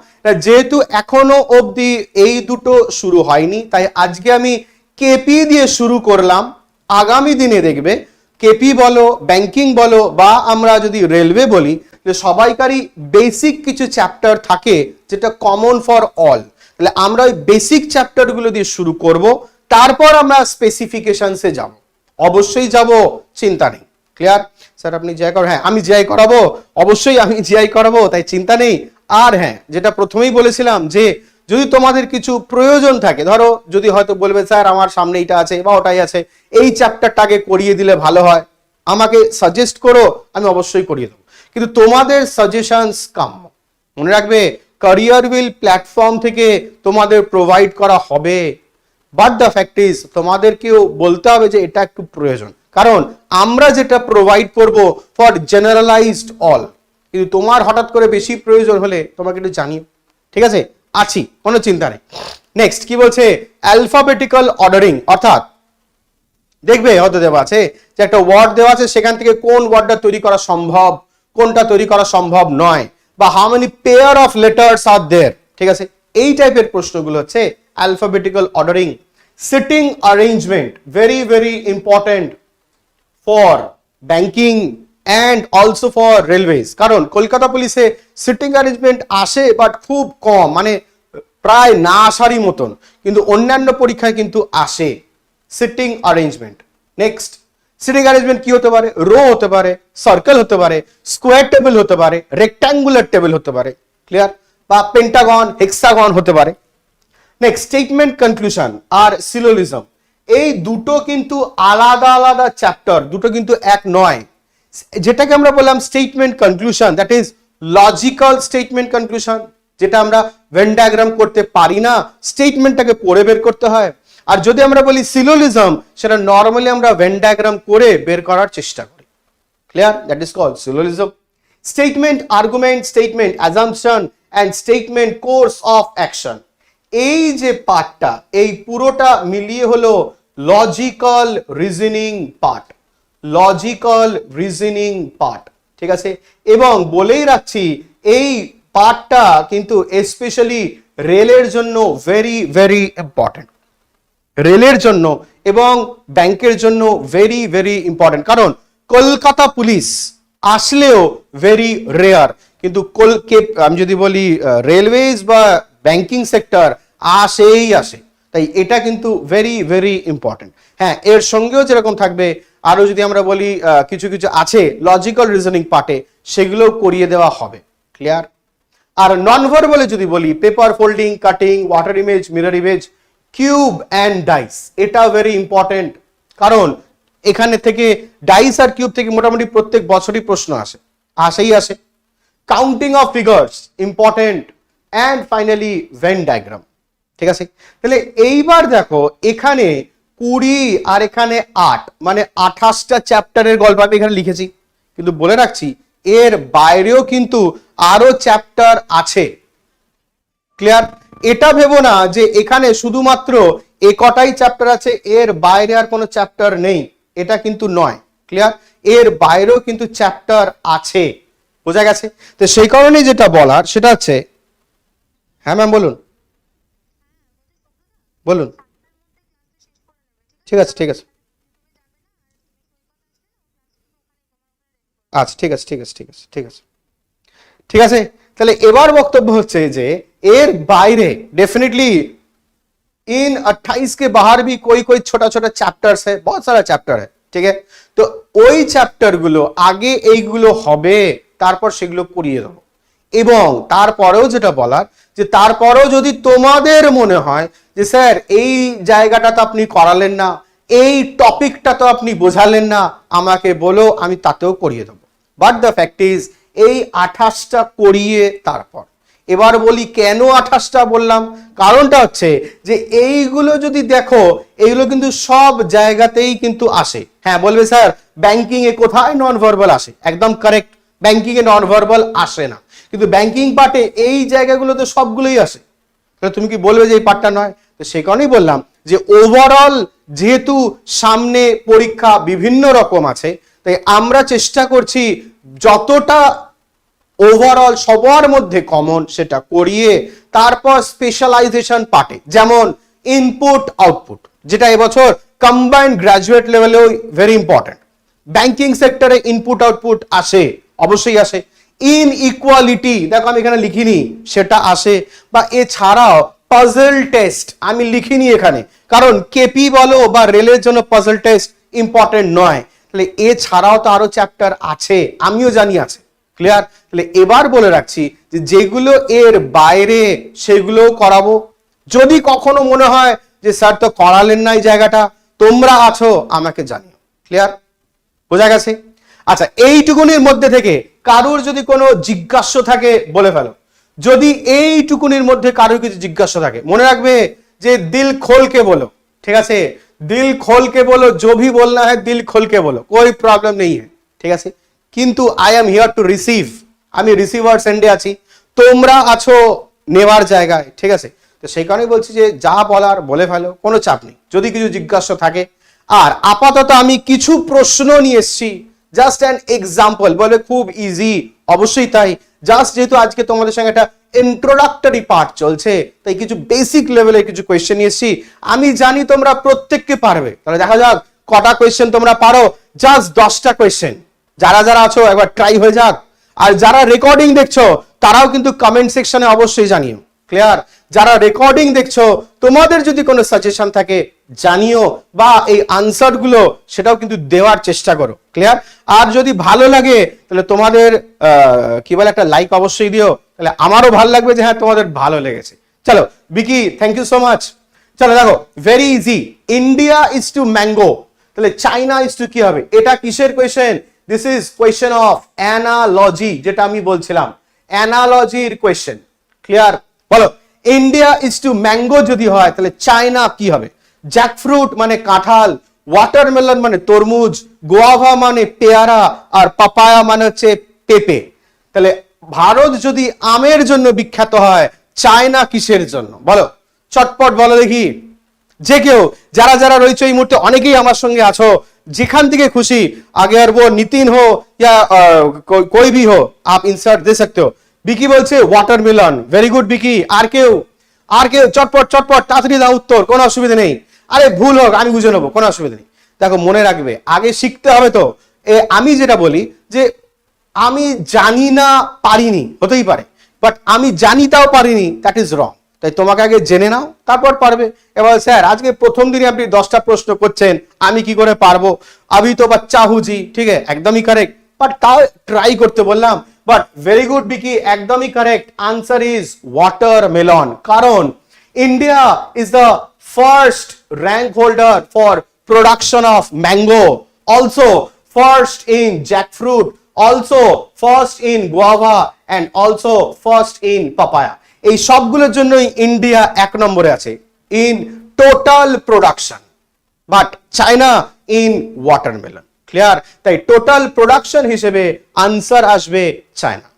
যেহেতু এখনো অবধি এই দুটো শুরু হয়নি, তাই আজকে আমি কেপি দিয়ে শুরু করলাম। আগামী দিনে দেখবে কেপি বলো, ব্যাংকিং বলো, বা আমরা যদি রেলওয়ে বলি, যে সবাইকারই বেসিক কিছু চ্যাপ্টার থাকে যেটা কমন ফর অল। তাহলে আমরা ওই বেসিক চ্যাপ্টারগুলো দিয়ে শুরু করব, তারপর আমরা স্পেসিফিকেশনসে যাব, অবশ্যই যাব, চিন্তা নেই। ক্লিয়ার? স্যার আপনি জিআই করাবো? হ্যাঁ আমি জিআই করাবো, অবশ্যই আমি জিআই করাবো, তাই চিন্তা নেই। আর হ্যাঁ, যেটা প্রথমেই বলেছিলাম, যে যদি তোমাদের কিছু প্রয়োজন থাকে, ধরো যদি হয়তো বলবে স্যার আমার সামনে এটা আছে বা ওটাই আছে, এই চ্যাপ্টারটাকে করিয়ে দিলে ভালো হয়, আমাকে সাজেস্ট করো, আমি অবশ্যই করিয়ে দেবো, কিন্তু তোমাদের সাজেশনস কাম্য। মনে রাখবে ক্যারিয়ার হুইল প্ল্যাটফর্ম থেকে তোমাদের প্রোভাইড করা হবে, বাট দ্য ফ্যাক্ট ইজ তোমাদেরকেও বলতে হবে যে এটা একটু প্রয়োজন, কারণ আমরা যেটা প্রোভাইড করব ফর জেনারেলাইজড অল, কিন্তু তোমার হঠাৎ করে বেশি প্রয়োজন হলে তোমাকে একটু জানিও, ঠিক আছে? আছি, কোনো চিন্তা নেই। নেক্সট কি বলছে, অ্যালফাবেটিক্যাল অর্ডারিং, অর্থাৎ দেখবে হয়তো দেওয়া আছে যে একটা ওয়ার্ড দেওয়া আছে, সেখান থেকে কোন ওয়ার্ডটা তৈরি করা সম্ভব, কোনটা তৈরি করা সম্ভব নয়, বা how many pair of letters are there, ঠিক আছে? এই টাইপের প্রশ্নগুলো হচ্ছে alphabetical ordering. Sitting arrangement, very very important for banking and also for railways, কারণ কলকাতা পুলিশে সিটিং অ্যারেঞ্জমেন্ট আসে বাট খুব কম, মানে প্রায় না আসারই মতন, কিন্তু অন্যান্য পরীক্ষায় কিন্তু আসে sitting arrangement. Next sitting arrangement কি হতে পারে, রো হতে পারে, সার্কেল হতে পারে, স্কোয়ার টেবিল হতে পারে, রেক্ট্যাঙ্গুলার টেবিল হতে পারে, ক্লিয়ার, বা পেন্টাগন, হেক্সাগন হতে পারে। নেক্সট স্টেটমেন্ট কনক্লুশন আর সিলোজিজম, এই দুটো কিন্তু আলাদা আলাদা চ্যাপ্টার, দুটো কিন্তু এক নয়। যেটাকে আমরা বললাম statement conclusion, that is logical statement conclusion, যেটা আমরা ভেন ডায়াগ্রাম করতে পারি না, স্টেটমেন্টটাকে পড়ে বের করতে হয়। আর যদি আমরা বলি সিলোজিজম, সেটা নর্মালি আমরা ভেন ডায়াগ্রাম করে বের করার চেষ্টা করি। Clear? That is called syllogism. Statement argument, statement assumption and statement course of action, এই যে পার্টটা, এই পুরোটা মিলিয়ে হলো logical reasoning part, logical reasoning part, ঠিক আছে? এবং বলেই রাখছি এই পার্টটা কিন্তু স্পেশালি রেলের জন্য ভেরি ভেরি ইম্পর্টেন্ট, রেলের জন্য এবং ব্যাংকের জন্য ভেরি ভেরি ইম্পর্টেন্ট, কারণ কলকাতা পুলিশ আসলেও ভেরি রেয়ার, কিন্তু আমি যদি বলি রেলওয়েজ বা ব্যাংকিং সেক্টর আসেই আসে, তাই এটা কিন্তু ভেরি ভেরি ইম্পর্টেন্ট। হ্যাঁ, এর সঙ্গেও যেরকম থাকবে আরো যদি আমরা বলি কিছু কিছু আছে লজিক্যাল রিজনিং পার্টে, সেগুলো করিয়ে দেওয়া হবে। ক্লিয়ার? আর নন ভার্বালে যদি বলি paper folding, cutting, water image, mirror image, cube and dice, এটা ভেরি ইম্পর্টেন্ট, কারণ এখানে থেকে ডাইস আর কিউব থেকে মোটামুটি প্রত্যেক বছরই প্রশ্ন আসে। Counting of figures important, and finally Venn diagram. ঠিক আছে, তাহলে এইবার দেখো এখানে 20 আর এখানে 8, মানে 28টা চ্যাপ্টারের গল্প আমি এখানে লিখেছি, কিন্তু বলে রাখছি এর বাইরেও কিন্তু আরো চ্যাপ্টার আছে। ক্লিয়ার? এটা ভেবো না যে এখানে শুধুমাত্র এ কটাই চ্যাপ্টার আছে, এর বাইরে আর কোনো চ্যাপ্টার নেই, এটা কিন্তু নয়। ক্লিয়ার? এর বাইরেও কিন্তু চ্যাপ্টার আছে, বোঝা গেছে? তো সেই কারণে যেটা বলার সেটা হচ্ছে, হ্যাঁ ম্যাম বলুন বলুন। ঠিক আছে ঠিক আছে, আচ্ছা ঠিক আছে ঠিক আছে ঠিক আছে ঠিক আছে ঠিক আছে। তাহলে এবার বক্তব্য হচ্ছে যে এর বাইরে डेफिनेटली इन 28 के बाहर भी कोई कोई छोटा छोटा चैप्टर्स है, बहुत सारा चैप्टर है। ঠিক আছে, তো ওই চ্যাপ্টার গুলো আগে এইগুলো হবে, তারপর সেগুলো করিয়ে দেবো। এবং তারপরেও যেটা বলার যে তারপরেও যদি তোমাদের মনে হয় যে স্যার এই জায়গাটা তো আপনি করালেন না, এই টপিকটা তো আপনি বোঝালেন না, আমাকে বলো, আমি তাতেও করিয়ে দেবো। বাট দ্য ফ্যাক্ট ইজ এই 28টা করিয়ে তারপর, এবার বলি কেন 28টা বললাম, কারণটা হচ্ছে যে এইগুলো যদি দেখো, এইগুলো কিন্তু সব জায়গাতেই কিন্তু আসে। হ্যাঁ বলবে স্যার ব্যাংকিং এ কোথায় নন ভার্বাল আসে, একদম কারেক্ট, ব্যাংকিং এ নন ভার্বাল আসে না, কিন্তু ব্যাংকিং পার্টে এই জায়গাগুলোতে সবগুলোই আসে। তাহলে তুমি কি বলবে যে এই পার্টটা নয়? তো সেই কারণেই বললাম যে ওভারঅল যেহেতু সামনে পরীক্ষা বিভিন্ন রকম আছে, তাই আমরা চেষ্টা করছি যতটা ওভারঅল সবার মধ্যে কমন সেটা করিয়ে তারপর স্পেশালাইজেশন পার্টে, যেমন ইনপুট আউটপুট, যেটা এবছর কম্বাইন্ড গ্রাজুয়েট লেভেলেও ভেরি ইম্পর্টেন্ট। ব্যাংকিং সেক্টরে ইনপুট আউটপুট আসে, অবশ্যই আসে। ইন ইকুয়ালিটি দেখো আমি এখানে লিখিনি, সেটা আসে। বা এছাড়াও পাজল টেস্ট আমি লিখিনি এখানে, কারণ কেপি বলো বা রেলের জন্য পাজল টেস্ট ইম্পর্টেন্ট নয়। তাহলে এছাড়াও তো আরো চ্যাপ্টার আছে, আমিও জানি আছে। ক্লিয়ার? তাহলে এবার বলে রাখছি যে যেগুলো এর বাইরে সেগুলো করাবো। যদি কখনো মনে হয় যে স্যার তো করালেন না এই জায়গাটা, তোমরা আছো আমাকে জানিও। ক্লিয়ার? বোঝা গেছে? আচ্ছা, এইটুকুনির মধ্যে থেকে কারুর যদি কোনো জিজ্ঞাসা থাকে বলে ফেলো। যদি এইটুকুনির মধ্যে কারুর কিছু জিজ্ঞাসা থাকে, মনে রাখবে যে দিল खोल के बोलो। ঠিক আছে, দিল खोल के बोलो, जो भी बोलना है दिल खोल के बोलो, कोई प्रॉब्लम नहीं है। ঠিক আছে, কিন্তু I am here to receive, আমি রিসিভার সেন্ডে আছি, তোমরা আছো নেওয়ার জায়গায়। ঠিক আছে, তো সেই কারণেই বলছি যে যা বলার বলে ফেলো, কোনো চাপ নেই যদি কিছু জিজ্ঞাসা থাকে। আর আপাতত আমি কিছু প্রশ্ন নিয়ে এসেছি, জাস্ট অ্যান এক্সাম্পল, বলে খুব ইজি, অবশ্যই তাই। জাস্ট যেহেতু আজকে তোমাদের সঙ্গে একটা ইন্ট্রোডাক্টরি পার্ট চলছে, তাই কিছু বেসিক লেভেলের কিছু কোয়েশ্চেন নিয়ে এসেছি। আমি জানি তোমরা প্রত্যেককে পারবে, তাহলে দেখা যাক কটা কোয়েশ্চেন তোমরা পারো। জাস্ট 10টা কোয়েশ্চেন, যারা যারা আছো একবার ট্রাই হয়ে যাক। আর যারা রেকর্ডিং দেখছো তারাও কিন্তু কমেন্ট সেকশনে অবশ্যই জানিও। ক্লিয়ার? যারা রেকর্ডিং দেখছো তোমাদের যদি কোনো সাজেশন থাকে জানিও, বা এই আনসার গুলো সেটাও কিন্তু দেওয়ার চেষ্টা করো। ক্লিয়ার? আর যদি ভালো লাগে তাহলে তোমাদের কি বলে একটা লাইক অবশ্যই দিও, তাহলে আমারও ভালো লাগবে যে হ্যাঁ তোমাদের ভালো লেগেছে। চলো Vicky, thank you so much. চলো দেখো, very easy. India is to mango, তাহলে চাইনা ইজ টু কি হবে? এটা কিসের question? This is question of analogy, যেটা আমি বলছিলাম অ্যানালজির কোয়েশ্চেন। ক্লিয়ার? বলো, ইন্ডিয়া ইজ টু ম্যাঙ্গো যদি হয় তাহলে চায়না কি হবে? জ্যাকফ্রুট মানে কাঁঠাল, ওয়াটারমেলন মানে তরমুজ, গোয়াভা মানে পেয়ারা, আর পাপায়া মানে হচ্ছে পেঁপে। তাহলে ভারত যদি আমের জন্য বিখ্যাত হয়, চায়না কিসের জন্য? বলো, চটপট বলো দেখি। যে কেউ যারা যারা রয়েছে এই মুহূর্তে, অনেকেই আমার সঙ্গে আছো, যেখান থেকে খুশি, আগে আর वो नितिन हो या कोई भी हो, आप इंसर्ट दे सकते हो। বিকি বলছে ওয়াটারমেলন, ভেরি গুড বিকি। আর কেউ চটপট চটপট তাড়াতাড়ি দাও উত্তর, কোনো অসুবিধা নেই। আরে ভুল হোক আমি বুঝে নেবো, কোনো অসুবিধা নেই। দেখো মনে রাখবে আগে শিখতে হবে। তো আমি যেটা বলি যে আমি জানি না পারিনি, হতেই পারে, বাট আমি জানি তাও পারিনি, দ্যাট ইজ রং। তাই তোমাকে আগে জেনে নাও, তারপর পারবে। এবার স্যার আজকে প্রথম দিনে আপনি 10টা প্রশ্ন করছেন, আমি কি করে পারবো? আমি তো বাচ্চা হুজি, ঠিক আছে, একদমই কারেক্ট, বাট তাও ট্রাই করতে বললাম। বাট ভেরি গুড বিকি, একদমই কারেক্ট। আনসার ইজ ওয়াটারমেলন, কারণ India is the first rank holder for production of mango, also first in jackfruit, also first in guava, and also first in papaya. এই সবগুলোর জন্যই India 1 নম্বরে আছে in total production, but China in watermelon. Clear? তাই total production হিসেবে answer আসবে China,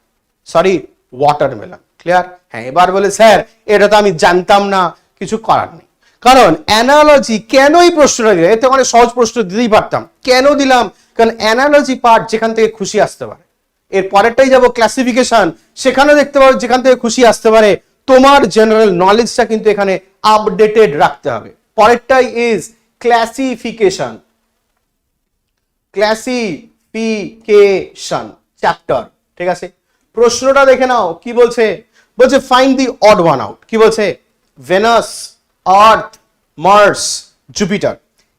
sorry watermelon. Clear? হ্যাঁ, এবার বলে স্যার এটা তো আমি জানতাম না, কিছু করার নেই। কারণ অ্যানালজি কেন এই প্রশ্নটা দিলাম, এতে অনেক সহজ প্রশ্ন দিতেই পারতাম। কেন দিলাম? কারণ অ্যানালজি পার্ট যেখান থেকে খুশি আসতে পারে। এর পরেরটাই যাব ক্লাসিফিকেশন, সেখানে দেখতে পাবো যেখান থেকে খুশি আসতে পারে। তোমার জেনারেল নলেজটা কিন্তু এখানে আপডেটেড রাখতে হবে। পরেরটাই ইজ ক্লাসিফিকেশন, ক্লাসিফিকেশন চ্যাপ্টার। ঠিক আছে, প্রশ্নটা দেখে নাও কি বলছে। বলছে find the odd one out. কি বলছে? ভেনাস, আর্থ, মার্স, জুপিটার,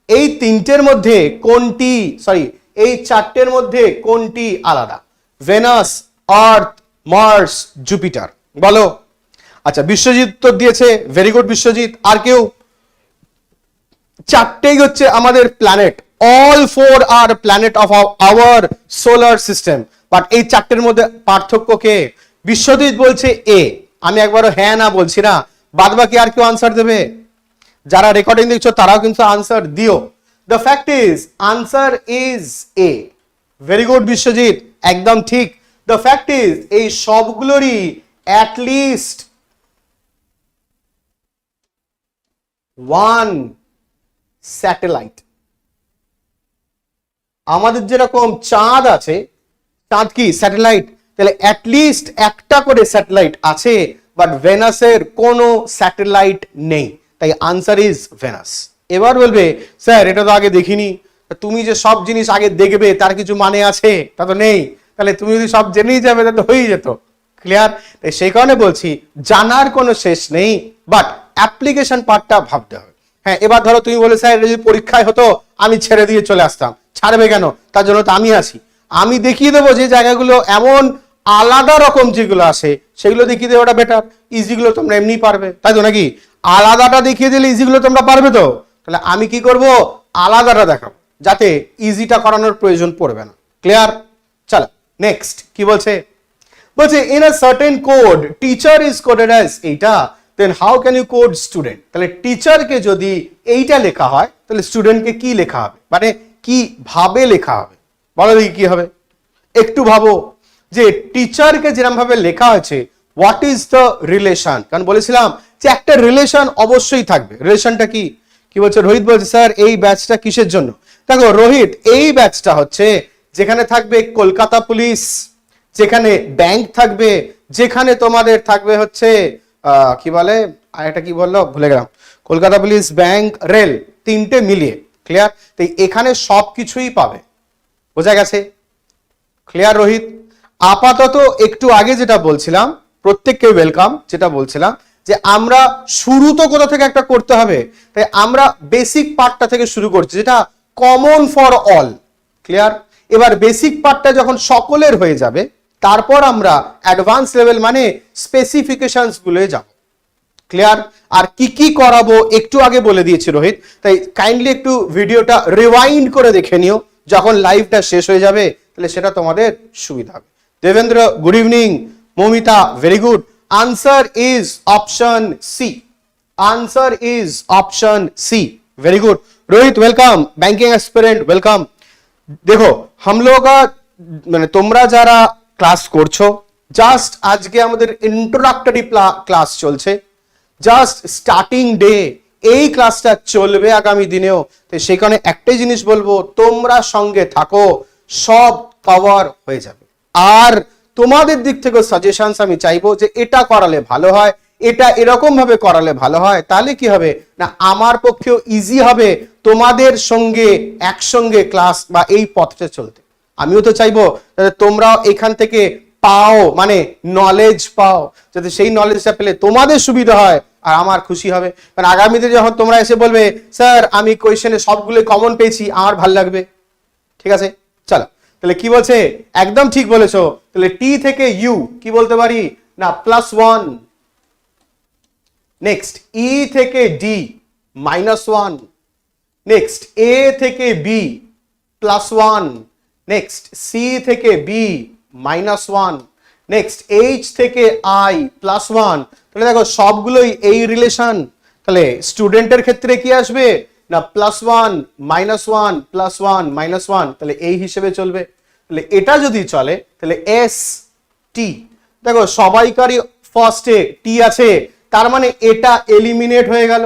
এই তিনটের মধ্যে কোনটি, সরি এই চারটের মধ্যে কোনটি আলাদা? ভেনাস, আর্থ, মার্স, জুপিটার, বলো। আচ্ছা, বিশ্বজিৎ উত্তর দিয়েছে, ভেরি গুড বিশ্বজিৎ। আর কেউ? চারটেই হচ্ছে আমাদের planet, all four are planet of our solar system, but এই চারটের মধ্যে পার্থক্য কে? বিশ্বজিৎ বলছে এ, আমি একবারও হ্যাঁ না বলছি না। বাদ বাকি আর কেউ আনসার দেবে? যারা রেকর্ডিং দেখছো তারাও কিন্তু আনসার দিও। The fact is answer is a. Very good Biswajit, একদম ঠিক। দ্য ফ্যাক্ট ইজ এই সবগুলোরই অ্যাট লিস্ট ওয়ান স্যাটেলাইট। আমাদের যেরকম চাঁদ আছে, চাঁদ কি স্যাটেলাইট? তাহলে অ্যাটলিস্ট একটা করে স্যাটেলাইট আছে, বাট ভেনাসের কোনো স্যাটেলাইট নেই। তাই আনসার ইজ ভেনাস। এবার বলবে স্যার এটা তো আগে দেখিনি। তুমি যে সব জিনিস আগে দেখবে তার কিছু মানে আছে? তা তো নেই। তাহলে তুমি যদি সব জেনেই যাবে তা তো হয়েই যেত। ক্লিয়ার? তাই সেই কারণে বলছি জানার কোনো শেষ নেই, বাট অ্যাপ্লিকেশন পার্টটা ভাবতে হবে। হ্যাঁ, এবার ধরো তুমি বলে স্যার যদি পরীক্ষায় হতো আমি ছেড়ে দিয়ে চলে আসতাম। ছাড়বে কেন? তার জন্য তো আমি আছি। আমি দেখিয়ে দেবো যে জায়গাগুলো এমন আলাদা রকম যেগুলো আসে সেগুলো দেখিয়ে দেবো, ওটা বেটার। ইজিগুলো তোমরা এমনি পারবে, তাই তো নাকি? আলাদাটা দেখিয়ে দিলে ইজিগুলো তোমরা পারবে তো। তাহলে আমি কি করব? আলাদাটা দেখাবো, যাতে ইজিটা করানোর প্রয়োজন পড়বে না। ক্লিয়ার? চলো নেক্সট কি বলছে। বলছে in a certain code teacher is coded as এইটা, then how can you code student? তাহলে টিচারকে যদি এইটা লেখা হয় তাহলে স্টুডেন্টকে কি লেখা হবে, মানে কি ভাবে লেখা হবে? বলো দেখি কি হবে। একটু ভাবো যে টিচারকে যেরকম ভাবে লেখা হয়েছে, হোয়াট ইজ দ্য রিলেশন? কারণ বলেছিলাম যে একটা রিলেশন অবশ্যই থাকবে। রিলেশনটা কি? কি বলছে রোহিত? বলছে স্যার এই ব্যাচটা কিসের জন্য? দেখো রোহিত, এই ব্যাচটা হচ্ছে যেখানে থাকবে কলকাতা পুলিশ, যেখানে ব্যাংক থাকবে, যেখানে তোমাদের থাকবে হচ্ছে কি বলে, আর এটা কি বললো ভুলে গেলাম, কলকাতা পুলিশ, ব্যাংক, রেল, তিনটে মিলিয়ে। ক্লিয়ার? তাই এখানে সব কিছুই পাবে। বোঝা গেছে? ক্লিয়ার রোহিত? আপাতত একটু আগে যেটা বলছিলাম, প্রত্যেককে ওয়েলকাম, যেটা বলছিলাম যে আমরা শুরু তো কোথা থেকে একটা করতে হবে, তাই আমরা বেসিক পার্টটা থেকে শুরু করছি, যেটা কমন ফর অল। ক্লিয়ার? এবার বেসিক পার্টটা যখন সকলের হয়ে যাবে, তারপর আমরা অ্যাডভান্স লেভেল মানে স্পেসিফিকেশনস গুলোয় যাব। ক্লিয়ার? আর কি কি করাবো একটু আগে বলে দিয়েছি রোহিত, তাই কাইন্ডলি একটু ভিডিওটা রিওয়াইন্ড করে দেখে নিও। যখন লাইভটা শেষ হয়ে যাবে তাহলে সেটা তোমাদের সুবিধা হবে। Devendra good evening, Moumita very good. Answer is option C. Answer is option C. Very good Rohit, welcome. Banking aspirant welcome. देखो हम लोग का মানে তোমরা যারা ক্লাস করছো, জাস্ট আজকে আমাদের ইন্ট্রোডাক্টরি ক্লাস চলছে, জাস্ট স্টার্টিং ডে। এই ক্লাসটা চলবে আগামী দিনেও। তো সেই কারণে একটাই জিনিস বলবো, তোমরা সঙ্গে থাকো, সব কভার হয়ে যাবে। আর তোমাদের দিক থেকে সাজেশনস আমি চাইবো যে এটা করালে ভালো হয়, এটা এরকম ভাবে করালে ভালো হয়। তাহলে কি হবে না, আমার পক্ষেও ইজি হবে তোমাদের সঙ্গে একসঙ্গে ক্লাস বা এই পথটা চলতে। আমিও তো চাইবো যাতে তোমরাও এখান থেকে পাও, মানে নলেজ পাও, যাতে সেই নলেজটা পেলে তোমাদের সুবিধা হয় আর আমার খুশি হবে। কারণ আগামীতে যখন তোমরা এসে বলবে স্যার আমি কোয়েশ্চেনে সবগুলো কমন পেয়েছি, আমার ভাল লাগবে। ঠিক আছে, চলো তাহলে কি বলছে, একদম ঠিক বলেছো। তাহলে টি থেকে ইউ কি বলতে পারি না +1। নেক্সট ই থেকে ডি -1, নেক্সট এ থেকে বি +1, নেক্সট সি থেকে বি -1, নেক্সট এইচ থেকে আই +1। তাহলে দেখো সবগুলোই এই রিলেশন। তাহলে স্টুডেন্টের ক্ষেত্রে কি আসবে না +1 -1 +1 -1, তাহলে এই হিসেবে চলবে। তাহলে এটা যদি চলে তাহলে এস টি, দেখো সবাইকারই ফার্স্টে টি আছে, তার মানে এটা এলিমিনেট হয়ে গেল।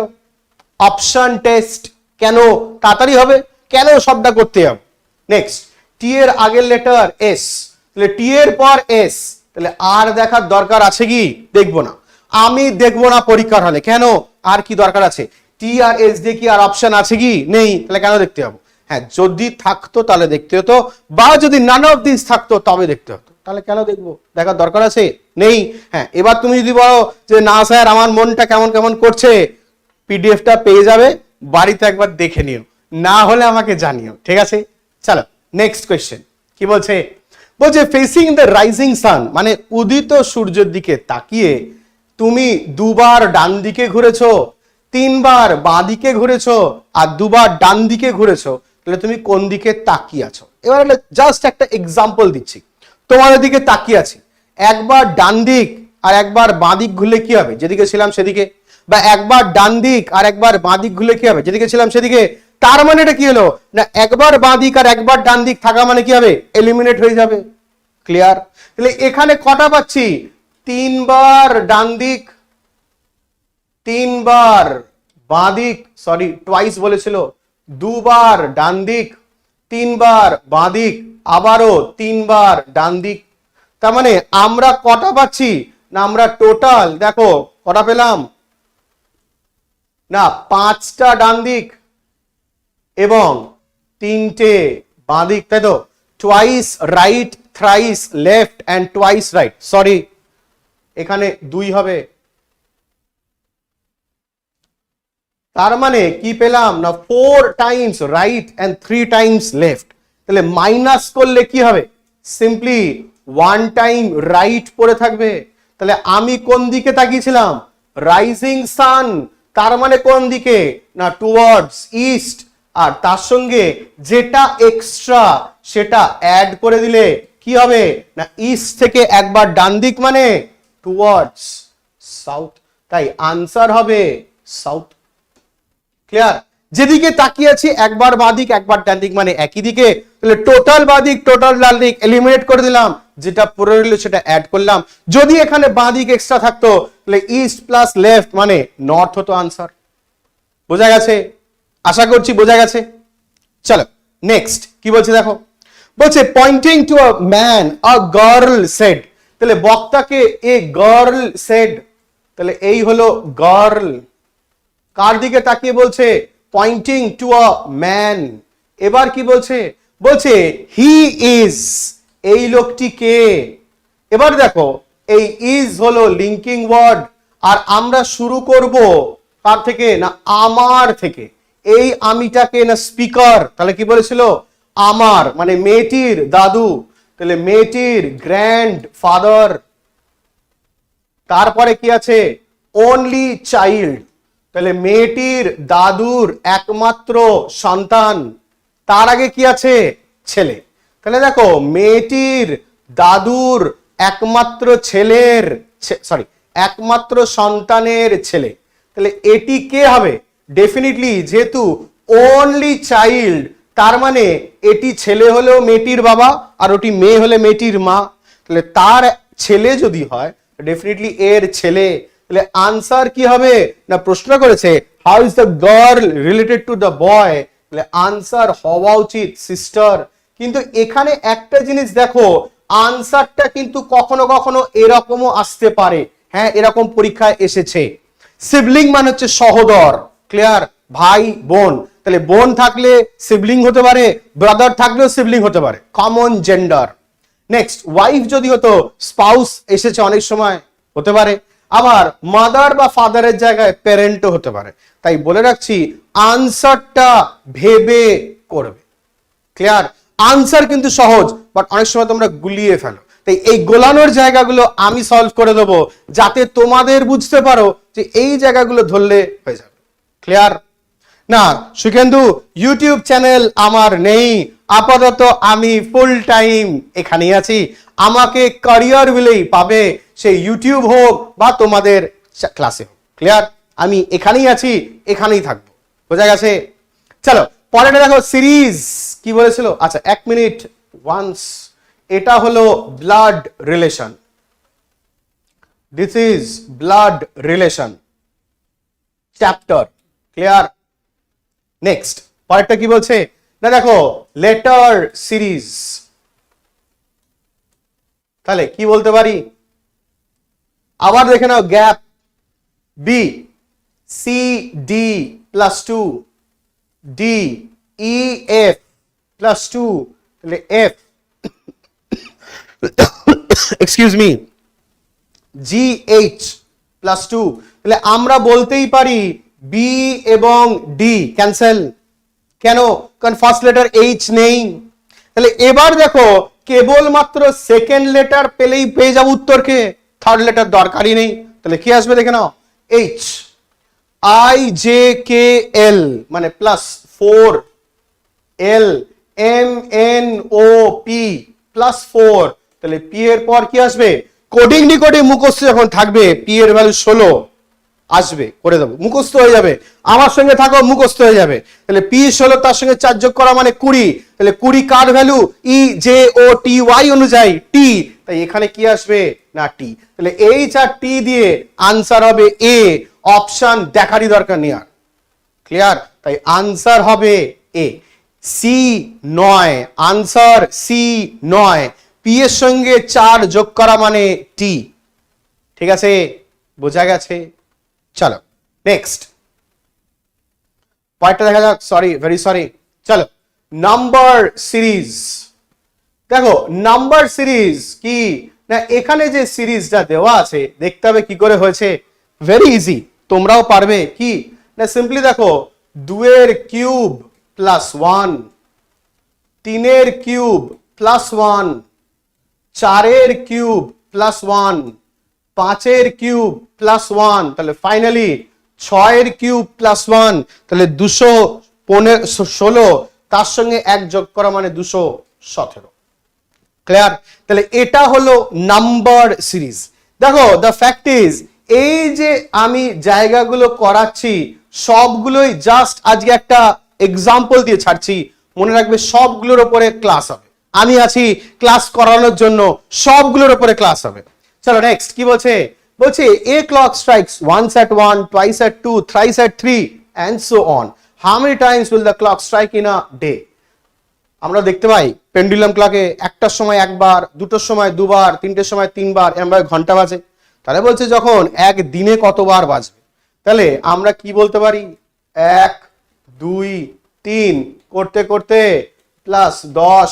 অপশন টেস্ট কেন তাড়াতাড়ি হবে, কেন সবটা করতে হবে। নেক্সট টি এর আগের লেটার এস, তাহলে টি এর পর এস, তাহলে আর দেখার দরকার আছে কি, দেখবো না, আমি দেখবো না পরীক্ষার হলে। কেন, আর কি দরকার আছে, টি আর এস দিয়ে কি আর অপশন আছে কি, নেই, তাহলে কেন দেখতে হবে। হ্যাঁ যদি থাকতো তাহলে দেখতে হতো, বা যদি নান অফ দিস থাকতো তবে দেখতে হতো, তাহলে কেন দেখবো, দেখার দরকার আছে নেই। হ্যাঁ এবার তুমি যদি বলো যে না স্যার আমার মনটা কেমন কেমন করছে, পিডিএফটা পেয়ে যাবে, বাড়িতে একবার দেখে নিও, না হলে আমাকে জানিও, ঠিক আছে। চলো নেক্সট কোয়েশ্চেন কি বলছে, বলছে ফেসিং দ্য রাইজিং সান, মানে উদিত সূর্যের দিকে তাকিয়ে তুমি দুবার ডান দিকে ঘুরেছো, তিনবার বাঁ দিকে ঘুরেছো, আর দুবার ডান দিকে ঘুরেছো, তাহলে তুমি কোন দিকে তাকিয়ে আছো। এবার জাস্ট একটা এক্সাম্পল দিচ্ছি, তোমাদের দিকে তাকিয়ে আছি, একবার ডান দিক আর একবার বাঁ দিক ঘুরলে কি হবে, যেদিকে ছিলাম সেদিকে, বা একবার ডান দিক আর একবার বাঁ দিক ঘুরলে কি হবে, যেদিকে ছিলাম সেদিকে। তার মানে এটা কি হলো না, একবার বাঁ দিক আর একবার ডান দিক থাকা মানে কি হবে, এলিমিনেট হয়ে যাবে। ক্লিয়ার। তাহলে এখানে কটা পাচ্ছি, তিনবার ডান দিক, তিনবার বাঁ দিক, সরি টুয়াইস বলেছিল, দুবার ডান দিক, তিনবার বাঁ দিক, আবারও তিনবার ডান দিক। তার মানে আমরা কটা পাচ্ছি না, আমরা টোটাল দেখো কটা পেলাম না, 5টা ডান দিক এবং 3টে বাঁ দিক, তাই তো, twice right, thrice left and twice right, sorry এখানে 2 হবে। তার মানে কি পেলাম না, 4 Times right and 3 Times left. তাহলে মাইনাস করলে কি হবে, সিম্পলি 1 টাইম রাইট পড়ে থাকবে। তাহলে আমি কোন দিকে তাকিয়েছিলাম, রাইজিং সান, তার মানে কোন দিকে না, টুয়ার্ডস ইস্ট, আর তার সঙ্গে যেটা এক্সট্রা সেটা অ্যাড করে দিলে কি হবে না, ইস্ট থেকে একবার ডান দিক মানে টুয়ার্ডস সাউথ, তাই আনসার হবে সাউথ। ক্লিয়ার। যেদিকে তাকিয়ে আছি একবার বাঁ দিক একবার ডান দিক মানে একই দিকে, তাহলে টোটাল বাঁ দিক টোটাল ডান দিক এলিমিনেট করে দিলাম, যেটা পড়ে রইল সেটা অ্যাড করলাম। যদি এখানে বাঁ দিক এক্সট্রা থাকতো তাহলে ইস্ট প্লাস লেফট মানে নর্থ হতো আনসার। বোঝা গেছে, আশা করছি বোঝা গেছে। চলো নেক্সট কি বলছে দেখো, বলছে pointing to a man a girl said, তাহলে বক্তাকে এ গার্ল সেড, তাহলে এই হলো গার্ল, কার দিকে তাকিয়ে বলছে, পয়েন্টিং টু আ ম্যান। এবার কি বলছে, বলছে হি ইজ, এই লোকটি কে। এবার দেখো এই ইজ হলো লিঙ্কিং ওয়ার্ড, আর আমরা শুরু করব কার থেকে না, আমার থেকে। এই আমিটাকে না স্পিকার, তাহলে কি বলেছিল, আমার মানে মেয়েটির দাদু, তাহলে মেয়েটির গ্র্যান্ড ফাদার। তারপরে কি আছে, অনলি চাইল্ড, তাহলে মেয়েটির দাদুর একমাত্র সন্তান। তার আগে কি আছে, ছেলে। তাহলে দেখো মেয়েটির দাদুর একমাত্র ছেলের, সরি একমাত্র সন্তানের ছেলে, তাহলে এটি কে হবে, ডেফিনেটলি যেহেতু অনলি চাইল্ড, তার মানে এটি ছেলে হলেও মেয়েটির বাবা আর ওটি মেয়ে হলে মেয়েটির মা, তাহলে তার ছেলে যদি হয় ডেফিনেটলি এর ছেলে। তাহলে আনসার কি হবে না, প্রশ্ন করেছে how is the girl related to the boy, তাহলে আনসার হওয়া উচিত সিস্টার। কিন্তু এখানে একটা জিনিস দেখো, আনসারটা কিন্তু কখনো কখনো এরকমও আসতে পারে, হ্যাঁ এরকম পরীক্ষায় এসেছে। সিবলিং মানে হচ্ছে সহোদর, ক্লিয়ার, ভাই বোন, তাহলে বোন থাকলে সিবলিং হতে পারে, ব্রাদার থাকলেও সিবলিং হতে পারে, কমন জেন্ডার। নেক্সট ওয়াইফ যদি হতো, স্পাউস এসেছে অনেক সময়, হতে পারে। আবার মাদার বা ফাদারের জায়গায় প্যারেন্টও হতে পারে। তাই বলে রাখছি আনসারটা ভেবে করবে। ক্লিয়ার। আনসার কিন্তু সহজ, বাট অনেক সময় তোমরা গুলিয়ে ফেলো, তাই এই গোলানোর জায়গাগুলো আমি সলভ করে দেবো, যাতে তোমাদের বুঝতে পারো যে এই জায়গাগুলো ধরলে হয়ে যাবে। ক্লিয়ার। না সুখেন্দু, ইউটিউব চ্যানেল আমার নেই, আপাতত আমি ফুল টাইম এখানেই আছি, আমাকে ক্যারিয়ার উইলেই পাবে, সেই ইউটিউব হোক বা তোমাদের ক্লাসে হোক। ক্লিয়ার? আমি এখানেই আছি, এখানেই থাকবো। বোঝা গেছে? চলো পরেরটা দেখো, সিরিজ কি বলেছিল? আচ্ছা 1 মিনিট ওয়ান্স, এটা হলো blood relation. This is blood relation chapter. Clear? Next পরেরটা কি বলছে না দেখো, লেটার সিরিজ। তাহলে কি বলতে পারি? আবার দেখে নাও, gap b c d plus 2, d e f plus 2, তাহলে f excuse me g h plus 2, তাহলে আমরা বলতেই পারি বি এবং ডি ক্যান্সেল। কেন? কারণ ফার্স্ট লেটার এইচ নেই। তাহলে এবার দেখো, কেবলমাত্র সেকেন্ড লেটার পেলেই পেয়ে যাবো উত্তরকে, থার্ড লেটার দরকারই নেই। তাহলে কি আসবে দেখে নাও, H I J K L মানে plus 4 L M N O P plus 4, তাহলে পি এর পর কি আসবে? কোডিং ডিকোডিং মুখস্থ যখন থাকবে, পি এর ভ্যালু 16 আসবে, করে দেবো, মুখস্থ হয়ে যাবে। আমার সঙ্গে থাকো, মুখস্থ হয়ে যাবে। তাহলে পি 16, তার সঙ্গে 4 যোগ করা মানে 20, তাহলে 20 কার value? E J O T Y অনুযায়ী টি, তাই এখানে কি আসবে না টি। তাহলে এইচ আর টি দিয়ে আনসার হবে এ, অপশন দেখারই দরকার নেই আর। ক্লিয়ার? তাই আনসার হবে এ। সি 9, আনসার সি 9, পি এর সঙ্গে 4 যোগ করা মানে টি। ঠিক আছে? বোঝা গেছে? চলো নেক্সট পয়েন্টটা দেখা যাক। Sorry, very sorry. চলো নাম্বার সিরিজ দেখো, নাম্বার সিরিজ কি না, এখানে যে সিরিজটা দেওয়া আছে দেখতে হবে কি করে হয়েছে। ভেরি ইজি, তোমরাও পারবে। কি না, সিম্পলি দেখো, 2 এর কিউব প্লাস 1, 3 এর কিউব প্লাস 1, 4 এর কিউব প্লাস 1, 5 এর কিউব প্লাস 1, তাহলে ফাইনালি 6 এর কিউব প্লাস 1, তাহলে 216, তার সঙ্গে 1 যোগ করা মানে 217। ক্লিয়ার? তাহলে এটা হলো নাম্বার সিরিজ। দেখো, দ্য ফ্যাক্ট ইজ, এই যে আমি জায়গাগুলো করাচ্ছি সবগুলোই জাস্ট আজকে একটা এক্সাম্পল দিয়ে ছাড়ছি। মনে রাখবে সবগুলোর উপরে ক্লাস হবে, আমি আছি ক্লাস করানোর জন্য, সবগুলোর উপরে ক্লাস হবে। চলো নেক্সট কি বলছে? বলছে a clock strikes once at 1, twice at 2, thrice at 3 and so on. How many times will the clock strike in a day? আমরা দেখতে পাই পেন্ডুলাম ক্লকে একটার সময় একবার, দুটোর সময় দুবার, তিনটের সময় 3 বার, এমন ঘন্টা বাজে। তাহলে বলছে যখন এক দিনে কতবার বাজবে, তাহলে আমরা কি বলতে পারি? 1 2 3 করতে করতে প্লাস 10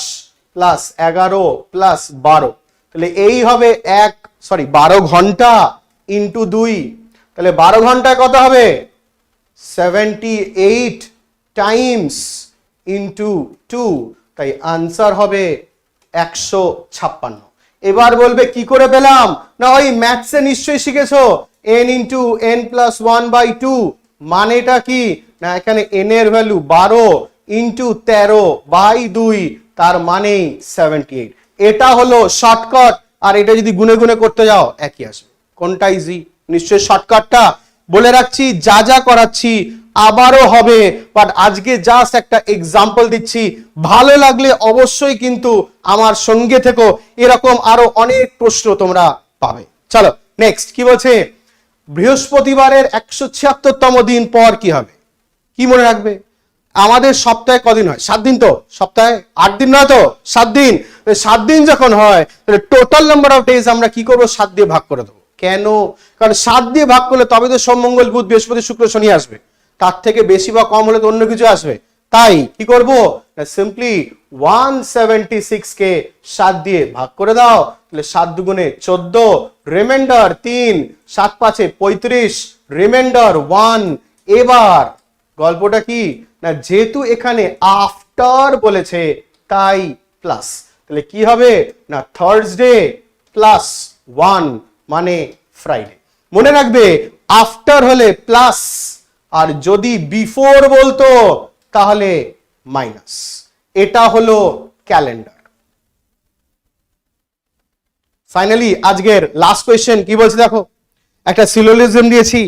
প্লাস 11 প্লাস 12, তাহলে এই হবে 12 ঘন্টা ইন্টু 2, তাহলে 12 ঘন্টায় কত হবে? 78 টাইমস ইন্টু 2, তাই আনসার হবে 156। এবার বলবে কি করে পেলাম? না ওই ম্যাথসে নিশ্চয়ই শিখেছো, n ইন্টু n প্লাস 1/2 মানেটা কি না, এখানে n এর ভ্যালু 12 ইন্টু 13/2, তার মানে 78। এটা হলো শর্টকাট, আর এটা যদি গুনে গুনে করতে যাও একই আসবে। কোনটা ইজি? নিশ্চয়ই শর্টকাটটা। বলে রাখছি, যা যা করাচ্ছি আবারও হবে, বাট আজকে জাস্ট একটা এক্সাম্পল দিচ্ছি। ভালো লাগলে অবশ্যই কিন্তু আমার সঙ্গে থেকো, এরকম আরো অনেক প্রশ্ন তোমরা পাবে। চলো নেক্সট কি বলছে? বৃহস্পতিবারের 176তম দিন পর কি হবে? কি মনে রাখবে? আমাদের সপ্তাহে কদিন হয়? 7 দিন। তো সপ্তাহে 8 দিন নয় তো, 7 দিন। 7 দিন যখন হয়, তাহলে টোটাল নাম্বার অফ ডেজ আমরা কি করবো? 7 দিয়ে ভাগ করে দেবো। কেন? কারণ 7 দিয়ে ভাগ করলে তবে তো সোম মঙ্গল বুধ বৃহস্পতি শুক্র শনি আসবে, তার থেকে বেশি বা কম হলে তো অন্য কিছু আসবে। তাই কি করব? সিম্পলি 176 কে 7 দিয়ে ভাগ করে দাও, তাহলে 7 দুগুণে 14, রিমাইন্ডার 3, 7 5 35, রিমাইন্ডার 1। এবার গল্পটা কি না, যেহেতু এখানে আফটার বলেছে তাই প্লাস, তাহলে কি হবে না, থার্সডে প্লাস 1 মানে ফ্রাইডে। মনে রাখবে আফটার হলে প্লাস আর যদি বিফোর বলতো তাহলে মাইনাস। এটা হলো ক্যালেন্ডার। ফাইনালি আজকের লাস্ট কোয়েশ্চেন কি বলছে দেখো, একটা সিলোজিজম দিয়েছি,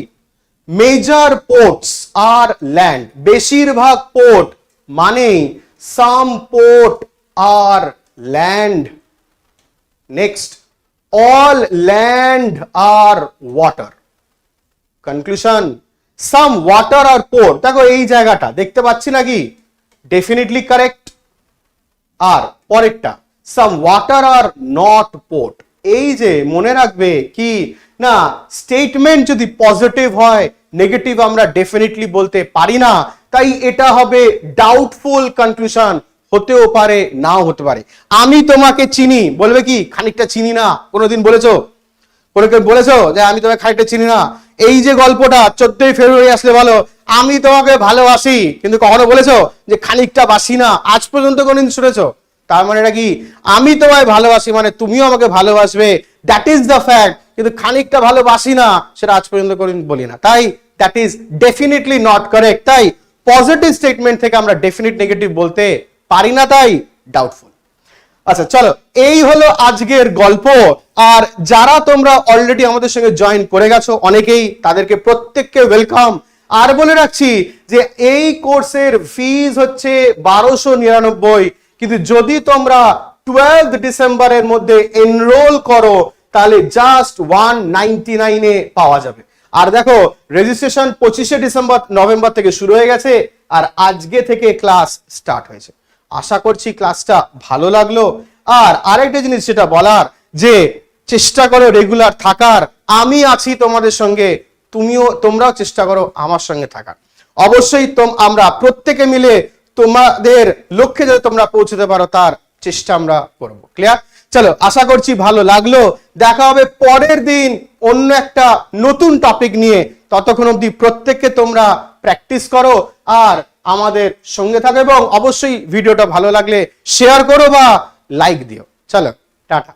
মেজর পোর্টস আর ল্যান্ড। বেশিরভাগ পোর্ট মানেই সাম পোর্ট আর ল্যান্ড। নেক্সট, অল ল্যান্ড আর ওয়াটার। কনক্লুশন, সাম ওয়াটার আর পোর্ট। দেখো এই জায়গাটা দেখতে পাচ্ছি নাকি, ডেফিনেটলি কারেক্ট। আর পরেরটা, some water are not port. এই যে মনে রাখবে কি না, স্টেটমেন্ট যদি পজিটিভ হয় নেগেটিভ আমরা ডেফিনেটলি বলতে পারি না, তাই এটা হবে ডাউটফুল কনক্লুশন, হতেও পারে নাও হতে পারে। আমি তোমাকে চিনি বলবে কি, খানিকটা চিনি না। কোনোদিন বলেছো, কোনো কেউ বলেছো যে আমি তোমাকে খানিকটা চিনি না? এই যে গল্পটা 14ই ফেব্রুয়ারি আসলে বলো আমি তোমাকে ভালোবাসি, কিন্তু কখনো বলেছো যে খানিকটা বাসি না? আজ পর্যন্ত কোনদিন শুনেছো? তার মানে এটা কি, আমি তোমায় ভালোবাসি মানে তুমিও আমাকে ভালোবাসবে, দ্যাট ইজ দ্য ফ্যাক্ট। কিন্তু খানিকটা ভালোবাসি না সেটা আজ পর্যন্ত কোনদিন বলি না, তাই that is definitely not correct. তাই পজিটিভ স্টেটমেন্ট থেকে আমরা ডেফিনিট নেগেটিভ বলতে পারি না, তাই ডাউটফুল। আচ্ছা চলো, এই হলো আজকের গল্প। আর যারা তোমরা অলরেডি আমাদের সঙ্গে জয়েন করে গেছো অনেকেই, তাদেরকে প্রত্যেককে ওয়েলকাম। আর বলে রাখছি যে এই কোর্সের ফিজ হচ্ছে 1299, কিন্তু যদি তোমরা 12 ডিসেম্বরের মধ্যে এনরোল করো তাহলে জাস্ট 199 পাওয়া যাবে। আর দেখো রেজিস্ট্রেশন 25শে নভেম্বর থেকে শুরু হয়ে গেছে, আর আজকে থেকে ক্লাস স্টার্ট হয়েছে। আশা করছি ক্লাসটা ভালো লাগলো। আর আরেকটা জিনিস যেটা বলার, যে চেষ্টা করো রেগুলার থাকার। আমি আছি তোমাদের সঙ্গে, তোমরাও চেষ্টা করো আমার সঙ্গে থাকার। অবশ্যই আমরা প্রত্যেকে মিলে তোমাদের লক্ষ্যে যাতে তোমরা পৌঁছতে পারো তার চেষ্টা আমরা করব। ক্লিয়ার? চলো, আশা করছি ভালো লাগলো। দেখা হবে পরের দিন অন্য একটা নতুন টপিক নিয়ে। ততক্ষণ অবধি প্রত্যেককে তোমরা প্র্যাকটিস করো আর আমাদের সঙ্গে থাকো, এবং অবশ্যই ভিডিওটা ভালো লাগলে শেয়ার করো বা লাইক দিও। চলো, টাটা।